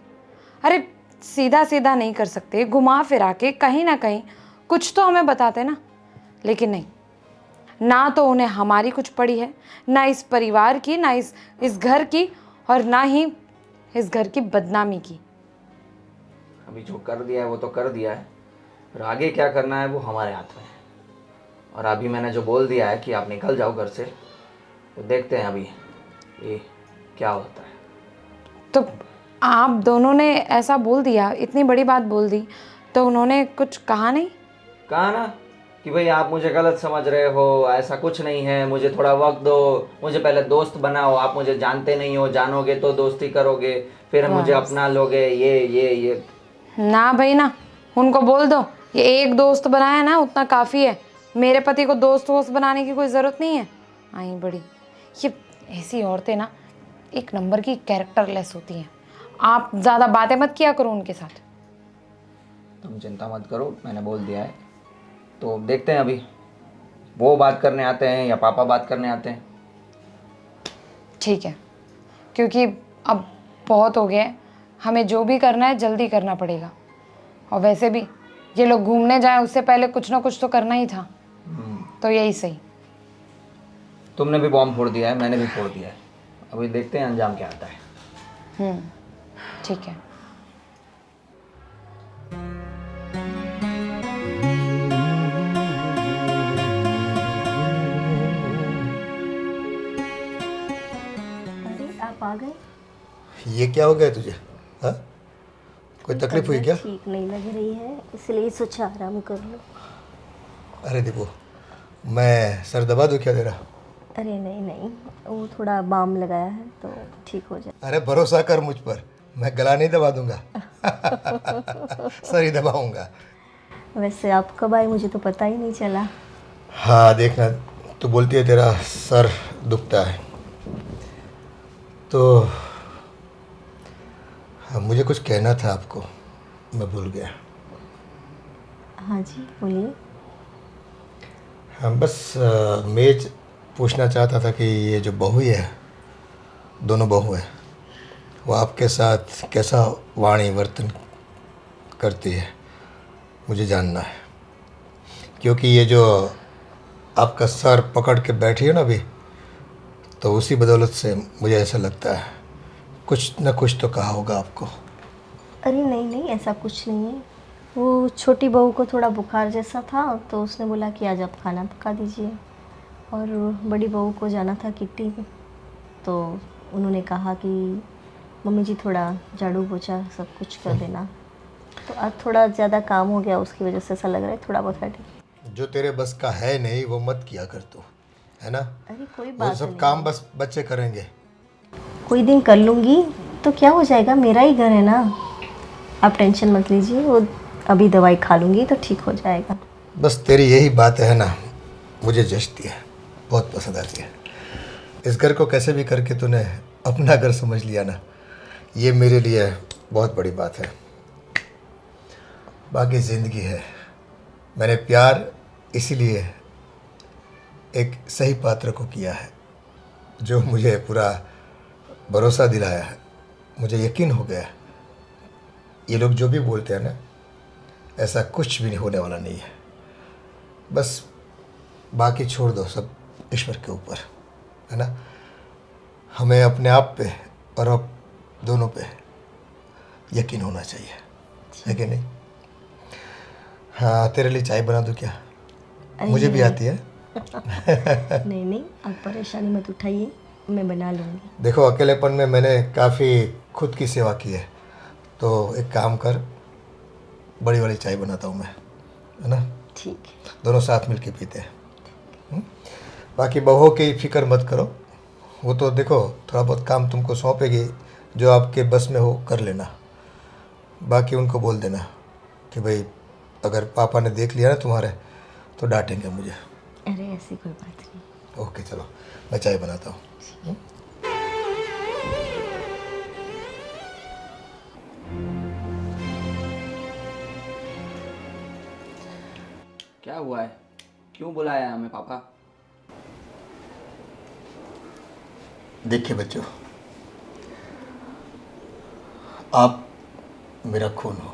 अरे सीधा सीधा नहीं कर सकते, घुमा फिरा के कहीं ना कहीं कुछ तो हमें बताते ना। लेकिन नहीं, ना तो उन्हें हमारी कुछ पड़ी है, ना इस परिवार की, ना इस घर की, और ना ही इस घर की बदनामी की। अभी जो कर दिया है वो तो कर दिया है, फिर आगे क्या करना है वो हमारे हाथ में है। और अभी मैंने जो बोल दिया है कि आप निकल जाओ घर से, तो देखते हैं अभी ये क्या होता है। तो आप दोनों ने ऐसा बोल दिया, इतनी बड़ी बात बोल दी, तो उन्होंने कुछ कहा नहीं? कहा ना कि भाई आप मुझे गलत समझ रहे हो, ऐसा कुछ नहीं है, मुझे थोड़ा वक्त दो, मुझे पहले दोस्त बनाओ, आप मुझे जानते नहीं हो, जानोगे तो दोस्ती करोगे, फिर मुझे अपना लोगे, ये ना भाई ना, उनको बोल दो ये एक दोस्त बनाया ना उतना काफ़ी है। मेरे पति को दोस्त वोस्त बनाने की कोई ज़रूरत नहीं है। आई बड़ी, ये ऐसी औरतें ना एक नंबर की कैरेक्टरलेस होती हैं। आप ज़्यादा बातें मत किया करो उनके साथ। तुम चिंता मत करो, मैंने बोल दिया है। तो देखते हैं अभी वो बात करने आते हैं या पापा बात करने आते हैं। ठीक है, क्योंकि अब बहुत हो गया है, हमें जो भी करना है जल्दी करना पड़ेगा। और वैसे भी ये लोग घूमने जाएं उससे पहले कुछ ना कुछ तो करना ही था, तो यही सही। तुमने भी बॉम्ब फोड़ दिया है, मैंने भी फोड़ दिया है, अभी देखते हैं अंजाम क्या आता है। ठीक है। आप आ गए? ये क्या हो गया तुझे? हाँ, कोई तकलीफ हुई क्या? ठीक नहीं लग रही है, इसलिए सोचा आराम कर लो। अरे दीपू, मैं सर दबा दूँ क्या तेरा? अरे नहीं नहीं, वो थोड़ा बाम लगाया है तो ठीक हो जाए। अरे भरोसा कर मुझ पर, मैं गला नहीं दबा दूंगा। सर ही दबाऊंगा। वैसे आप कब आए मुझे तो पता ही नहीं चला। हाँ देखना, तू बोलती है तेरा सर दुखता है तो हाँ, मुझे कुछ कहना था आपको, मैं भूल गया। हाँ जी बोलिए। हाँ बस मैं पूछना चाहता था कि ये जो बहू है, दोनों बहू है, वो आपके साथ कैसा वाणी वर्तन करती है, मुझे जानना है। क्योंकि ये जो आपका सर पकड़ के बैठी है ना अभी, तो उसी बदौलत से मुझे ऐसा लगता है कुछ न कुछ तो कहा होगा आपको। अरे नहीं नहीं, ऐसा कुछ नहीं है। वो छोटी बहू को थोड़ा बुखार जैसा था तो उसने बोला कि आज आप खाना पका दीजिए, और बड़ी बहू को जाना था किट्टी में, तो उन्होंने कहा कि मम्मी जी थोड़ा झाड़ू पोछा सब कुछ कर देना। तो आज थोड़ा ज़्यादा काम हो गया, उसकी वजह से ऐसा लग रहा है थोड़ा बहुत हेडेक। जो तेरे बस का है नहीं वो मत किया कर तू, है ना? अरे कोई वो बात सब नहीं, काम बस बच्चे करेंगे। कोई दिन कर लूँगी तो क्या हो जाएगा, मेरा ही घर है ना, आप टेंशन मत लीजिए। वो अभी दवाई खा लूँगी तो ठीक हो जाएगा। बस तेरी यही बात है ना, मुझे जचती है, बहुत पसंद आती है। इस घर को कैसे भी करके तूने अपना घर समझ लिया ना, ये मेरे लिए बहुत बड़ी बात है। बाकी ज़िंदगी है, मैंने प्यार इसीलिए एक सही पात्र को किया है जो मुझे पूरा भरोसा दिलाया है। मुझे यकीन हो गया ये लोग जो भी बोलते हैं ना, ऐसा कुछ भी होने वाला नहीं है। बस बाकी छोड़ दो, सब ईश्वर के ऊपर है ना। हमें अपने आप पे और अब दोनों पे यकीन होना चाहिए, है कि नहीं? हाँ, तेरे लिए चाय बना दूँ क्या? मुझे भी आती है। नहीं नहीं, आप परेशानी मत उठाइए, मैं बना लूँगी। देखो, अकेलेपन में मैंने काफ़ी खुद की सेवा की है, तो एक काम कर, बड़ी वाली चाय बनाता हूँ मैं, है ना? ठीक है। दोनों साथ मिलके पीते हैं। बाकी बहुओं की फिक्र मत करो, वो तो देखो थोड़ा बहुत काम तुमको सौंपेगी, जो आपके बस में हो कर लेना। बाकी उनको बोल देना कि भाई अगर पापा ने देख लिया ना तुम्हारे तो डांटेंगे मुझे। अरे ऐसी कोई बात नहीं। ओके, चलो मैं चाय बनाता हूँ। क्या हुआ है, क्यों बुलाया है हमें पापा? देखिए बच्चों, आप मेरा खून हो,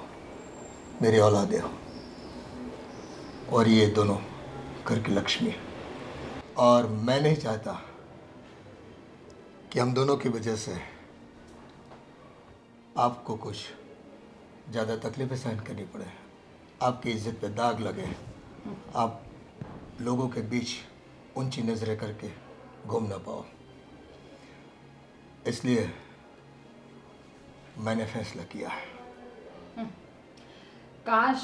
मेरी औलादे हो, और ये दोनों घर की लक्ष्मी है। और मैं नहीं चाहता कि हम दोनों की वजह से आपको कुछ ज़्यादा तकलीफ़ें सहन करनी पड़े, आपकी इज्जत पे दाग लगे, आप लोगों के बीच ऊंची नज़रें करके घूम ना पाओ। इसलिए मैंने फैसला किया है। काश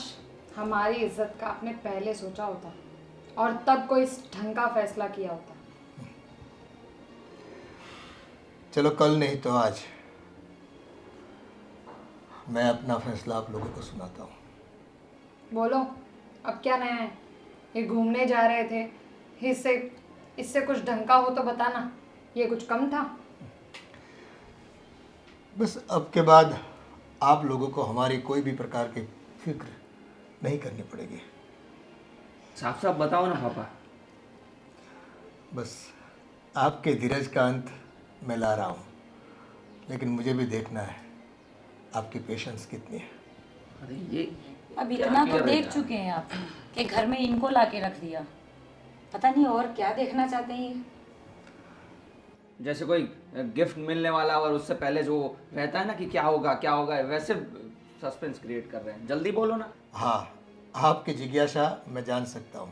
हमारी इज्जत का आपने पहले सोचा होता और तब कोई इस ढंग का फैसला किया होता। चलो, कल नहीं तो आज मैं अपना फैसला आप लोगों को सुनाता हूँ। बोलो, अब क्या नया है? ये घूमने जा रहे थे, इससे कुछ ढंग का हो तो बताना, ये कुछ कम था? बस अब के बाद आप लोगों को हमारी कोई भी प्रकार की फिक्र नहीं करनी पड़ेगी। साफ साफ बताओ ना पापा। बस आपके धीरज का अंत मैं ला रहा हूँ, लेकिन मुझे भी देखना है आपकी पेशेंस कितनी है। अरे ये अब इतना तो देख चुके हैं आप कि घर में इनको लाके रख दिया, पता नहीं और क्या देखना चाहते हैं ये। जैसे कोई गिफ्ट मिलने वाला और उससे पहले जो रहता है ना कि क्या होगा, वैसे सस्पेंस क्रिएट कर रहे हैं। जल्दी बोलो ना। हाँ, आपकी जिज्ञासा मैं जान सकता हूँ,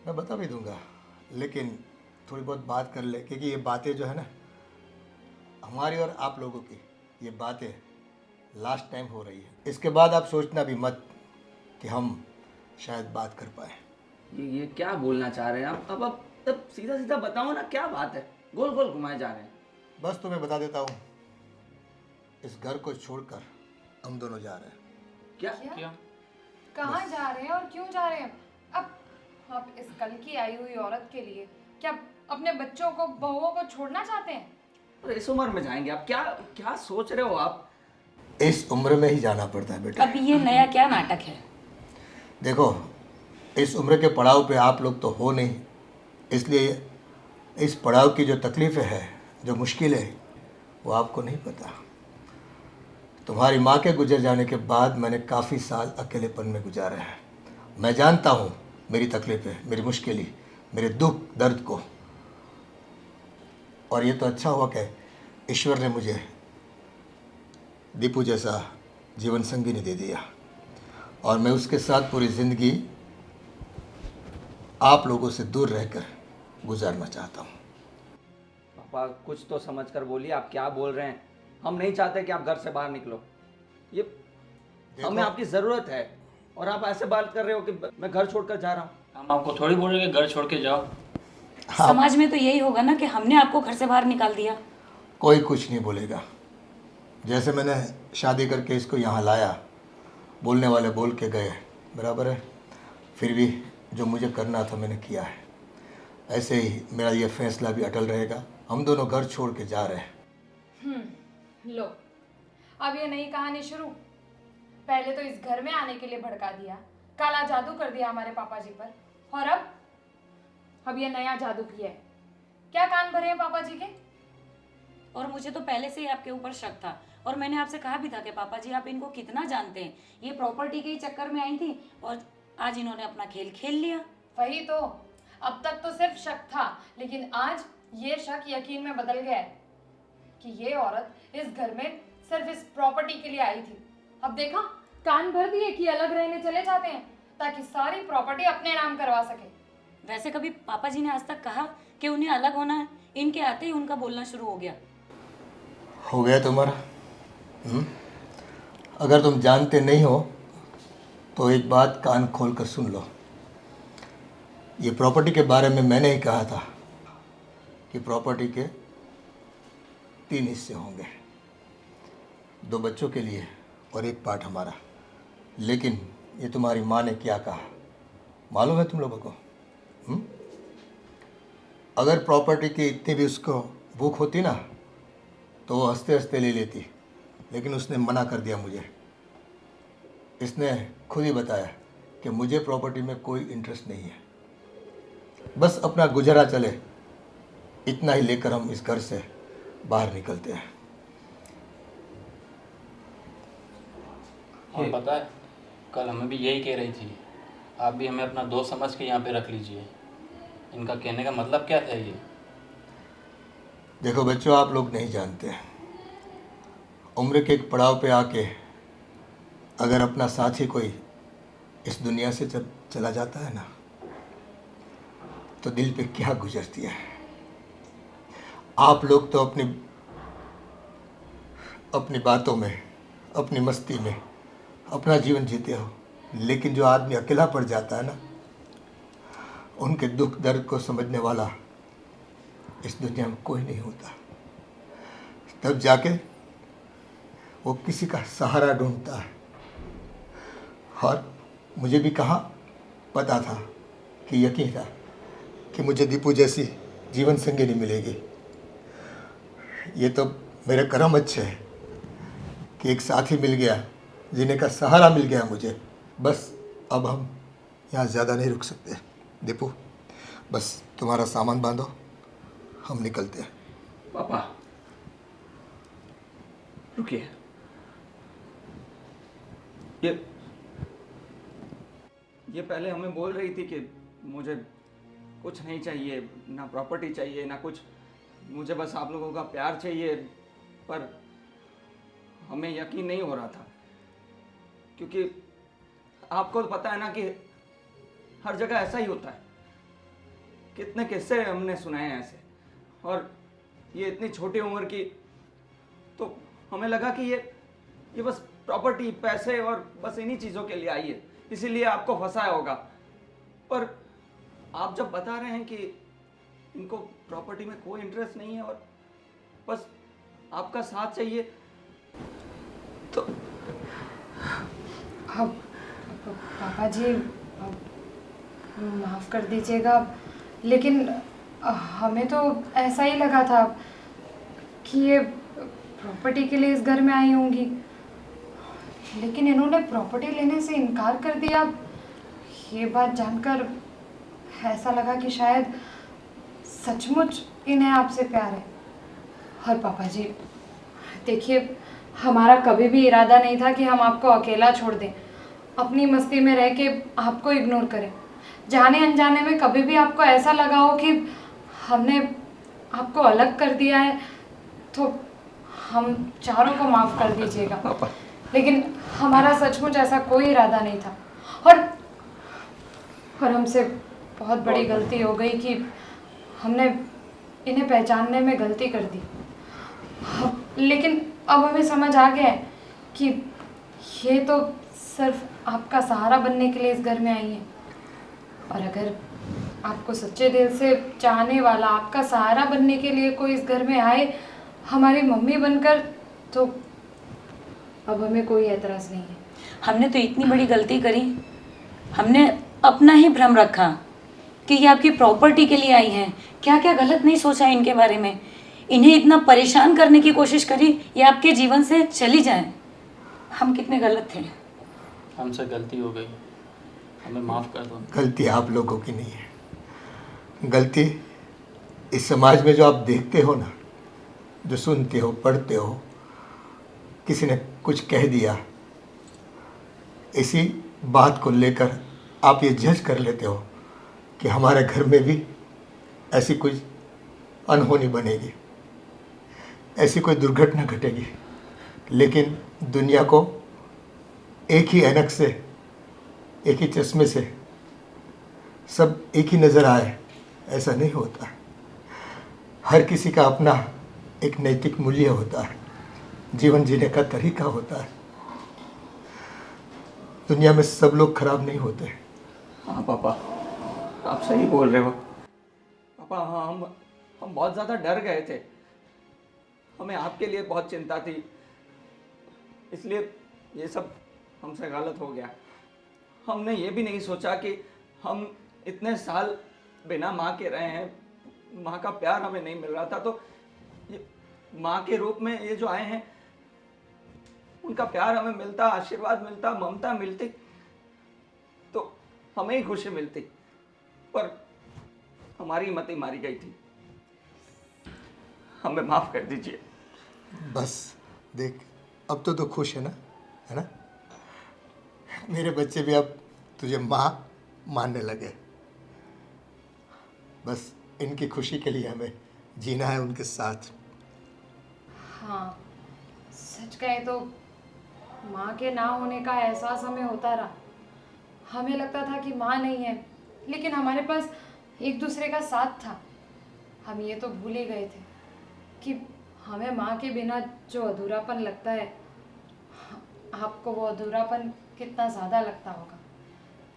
मैं बता भी दूंगा, लेकिन थोड़ी बहुत बात कर ले, क्योंकि ये बातें जो है ना, हमारी और आप लोगों की ये बातें लास्ट टाइम हो रही है। इसके बाद आप सोचना भी मत कि हम शायद बात कर पाए। ये क्या बोलना चाह रहे हैं आप? अब सीधा सीधा बताओ ना, क्या बात है? गोल गोल घुमाए जा रहे हैं। बस तुम्हें बता देता हूँ, इस घर को छोड़कर हम दोनों जा रहे हैं। क्या? कहाँ जा रहे हैं और क्यों जा रहे हैं? अब आप इस कल की आई हुई औरत के लिए क्या अपने बच्चों को, बहुओं को छोड़ना चाहते हैं? और इस उम्र में जाएंगे आप? क्या सोच रहे हो आप? इस उम्र में ही जाना पड़ता है बेटा। अब ये नया क्या नाटक है? देखो, इस उम्र के पड़ाव पे आप लोग तो हो नहीं, इसलिए इस पड़ाव की जो तकलीफ़ें हैं, जो मुश्किलें हैं, वो आपको नहीं पता। तुम्हारी माँ के गुजर जाने के बाद मैंने काफ़ी साल अकेलेपन में गुजारे हैं। मैं जानता हूँ मेरी तकलीफ़ें, मेरी मुश्किलें, मेरे दुख दर्द को। और ये तो अच्छा हुआ कि ईश्वर ने मुझे दीपू जैसा जीवन संगिनी दे दिया, और मैं उसके साथ पूरी ज़िंदगी आप लोगों से दूर रहकर गुजारना चाहता हूँ। पापा कुछ तो समझ कर बोलिए, आप क्या बोल रहे हैं? हम नहीं चाहते कि आप घर से बाहर निकलो। ये हमें आपकी ज़रूरत है, और आप ऐसे बात कर रहे हो कि मैं घर छोड़कर जा रहा हूँ। हम आपको थोड़ी बोल रहे हैं कि घर छोड़ के जाओ। समाज में तो यही होगा ना कि हमने आपको घर से बाहर निकाल दिया। कोई कुछ नहीं बोलेगा। जैसे मैंने शादी करके इसको यहाँ लाया, बोलने वाले बोल के गए, बराबर है। फिर भी जो मुझे करना था मैंने किया है। ऐसे ही मेरा ये फैसला भी अटल रहेगा। हम दोनों घर छोड़ के जा रहे हैं। लो, अब ये नई कहानी शुरू। पहले तो इस घर में आने के लिए भड़का दिया, काला जादू कर दिया हमारे पापा जी पर, और अब ये नया जादू किया है। क्या कान भरे हैं पापा जी के? और मुझे तो पहले से ही आपके ऊपर शक था, और मैंने आपसे कहा भी था कि पापा जी आप इनको कितना जानते हैं। ये प्रॉपर्टी के ही चक्कर में आई थी और आज इन्होंने अपना खेल खेल लिया। वही तो, अब तक तो सिर्फ शक था, लेकिन आज ये शक यकीन में बदल गया है कि ये औरत इस घर में सिर्फ इस प्रॉपर्टी के लिए आई थी। अब देखा, कान भर दिए कि अलग रहने चले जाते हैं ताकि सारी प्रॉपर्टी अपने नाम करवा सके। वैसे कभी पापा जी ने आज तक कहा कि उन्हें अलग होना है? इनके आते ही उनका बोलना शुरू हो गया। हो गया तुम्हारा? अगर तुम जानते नहीं हो तो एक बात कान खोल कर सुन लो। ये प्रॉपर्टी के बारे में मैंने ही कहा था कि प्रॉपर्टी के 3 हिस्से होंगे, 2 बच्चों के लिए और 1 पार्ट हमारा। लेकिन ये तुम्हारी माँ ने क्या कहा मालूम है तुम लोगों को? अगर प्रॉपर्टी की इतनी भी उसको भूख होती ना तो वो हंसते हंसते ले लेती, लेकिन उसने मना कर दिया मुझे। इसने खुद ही बताया कि मुझे प्रॉपर्टी में कोई इंटरेस्ट नहीं है, बस अपना गुजारा चले इतना ही लेकर हम इस घर से बाहर निकलते हैं। और पता है, कल हमें भी यही कह रही थी। आप भी हमें अपना दोस्त समझ के यहाँ पे रख लीजिए। इनका कहने का मतलब क्या था ये? देखो बच्चों, आप लोग नहीं जानते, उम्र के एक पड़ाव पे आके अगर अपना साथी कोई इस दुनिया से चला जाता है ना तो दिल पे क्या गुजरती है। आप लोग तो अपनी बातों में, अपनी मस्ती में अपना जीवन जीते हो, लेकिन जो आदमी अकेला पड़ जाता है ना, उनके दुख दर्द को समझने वाला इस दुनिया में कोई नहीं होता। तब जाके वो किसी का सहारा ढूंढता है। और मुझे भी कहाँ पता था कि यकीन था कि मुझे दीपू जैसी जीवन संगिनी मिलेगी। ये तो मेरे कर्म अच्छे हैं कि एक साथी मिल गया, जीने का सहारा मिल गया मुझे। बस अब हम यहाँ ज़्यादा नहीं रुक सकते। दीपू, बस तुम्हारा सामान बांधो, हम निकलते हैं। पापा रुकिए। ये पहले हमें बोल रही थी कि मुझे कुछ नहीं चाहिए, ना प्रॉपर्टी चाहिए ना कुछ, मुझे बस आप लोगों का प्यार चाहिए। पर हमें यकीन नहीं हो रहा था, क्योंकि आपको तो पता है ना कि हर जगह ऐसा ही होता है। कितने किस्से हमने सुनाए हैं ऐसे, और ये इतनी छोटी उम्र की, तो हमें लगा कि ये बस प्रॉपर्टी, पैसे और बस इन्हीं चीज़ों के लिए आई है, इसीलिए आपको फंसाया होगा। पर आप जब बता रहे हैं कि इनको प्रॉपर्टी में कोई इंटरेस्ट नहीं है और बस आपका साथ चाहिए, तो अब पापा जी माफ़ कर दीजिएगा, लेकिन हमें तो ऐसा ही लगा था कि ये प्रॉपर्टी के लिए इस घर में आई होंगी, लेकिन इन्होंने प्रॉपर्टी लेने से इनकार कर दिया। ये बात जानकर ऐसा लगा कि शायद सचमुच इन्हें आपसे प्यार है। और पापा जी देखिए, हमारा कभी भी इरादा नहीं था कि हम आपको अकेला छोड़ दें, अपनी मस्ती में रह के आपको इग्नोर करें। जाने अनजाने में कभी भी आपको ऐसा लगा हो कि हमने आपको अलग कर दिया है, तो हम चारों को माफ़ कर दीजिएगा। लेकिन हमारा सचमुच ऐसा कोई इरादा नहीं था, और हमसे बहुत बड़ी गलती हो गई कि हमने इन्हें पहचानने में गलती कर दी। लेकिन अब हमें समझ आ गया है कि ये तो सिर्फ आपका सहारा बनने के लिए इस घर में आई है, और अगर आपको सच्चे दिल से चाहने वाला आपका सहारा बनने के लिए कोई इस घर में आए हमारी मम्मी बनकर, तो अब हमें कोई एतराज़ नहीं है। हमने तो इतनी बड़ी गलती करी, हमने अपना ही भ्रम रखा कि ये आपकी प्रॉपर्टी के लिए आई हैं। क्या क्या गलत नहीं सोचा इनके बारे में। इन्हें इतना परेशान करने की कोशिश करी ये आपके जीवन से चली जाए। हम कितने गलत थे। हमसे गलती हो गई, हमें माफ़ कर दो। गलती आप लोगों की नहीं है, गलती इस समाज में जो आप देखते हो ना, जो सुनते हो पढ़ते हो, किसी ने कुछ कह दिया, इसी बात को लेकर आप ये जज कर लेते हो कि हमारे घर में भी ऐसी कोई अनहोनी बनेगी, ऐसी कोई दुर्घटना घटेगी। लेकिन दुनिया को एक ही ऐनक से, एक ही चश्मे से सब एक ही नज़र आए, ऐसा नहीं होता। हर किसी का अपना एक नैतिक मूल्य होता है, जीवन जीने का तरीका होता है। दुनिया में सब लोग खराब नहीं होते। हाँ पापा, आप सही बोल रहे हो। पापा हाँ, हम बहुत ज़्यादा डर गए थे, हमें आपके लिए बहुत चिंता थी, इसलिए ये सब हमसे गलत हो गया। हमने ये भी नहीं सोचा कि हम इतने साल बिना माँ के रहे हैं, माँ का प्यार हमें नहीं मिल रहा था, तो ये माँ के रूप में ये जो आए हैं, उनका प्यार हमें मिलता, आशीर्वाद मिलता, ममता मिलती, तो हमें ही खुशी मिलती। पर हमारी हिम्मत ही मारी गई थी। हमें माफ़ कर दीजिए। बस देख, अब तो तू खुश है ना? मेरे बच्चे भी अब तुझे माँ मानने लगे। बस इनकी खुशी के लिए हमें जीना है उनके साथ। हाँ, सच कहे तो माँ के ना होने का एहसास हमें होता रहा। हमें लगता था कि माँ नहीं है, लेकिन हमारे पास एक दूसरे का साथ था। हम ये तो भूल ही गए थे कि हमें माँ के बिना जो अधूरापन लगता है, आपको वो अधूरापन कितना ज़्यादा लगता होगा,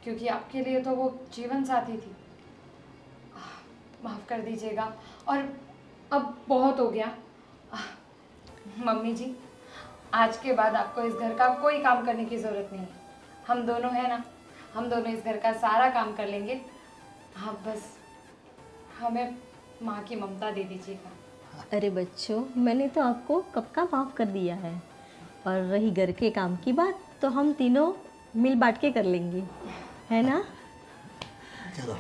क्योंकि आपके लिए तो वो जीवन साथी थी। माफ़ कर दीजिएगा, और अब बहुत हो गया। मम्मी जी, आज के बाद आपको इस घर का कोई काम करने की ज़रूरत नहीं है। हम दोनों हैं ना, हम दोनों इस घर का सारा काम कर लेंगे। आप बस हमें माँ की ममता दे दीजिएगा। अरे बच्चों, मैंने तो आपको कब का माफ़ कर दिया है। और रही घर के काम की बात, तो हम तीनों मिल बांट के कर लेंगे, है ना? चलो,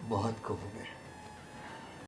बहुत खूब हो गए।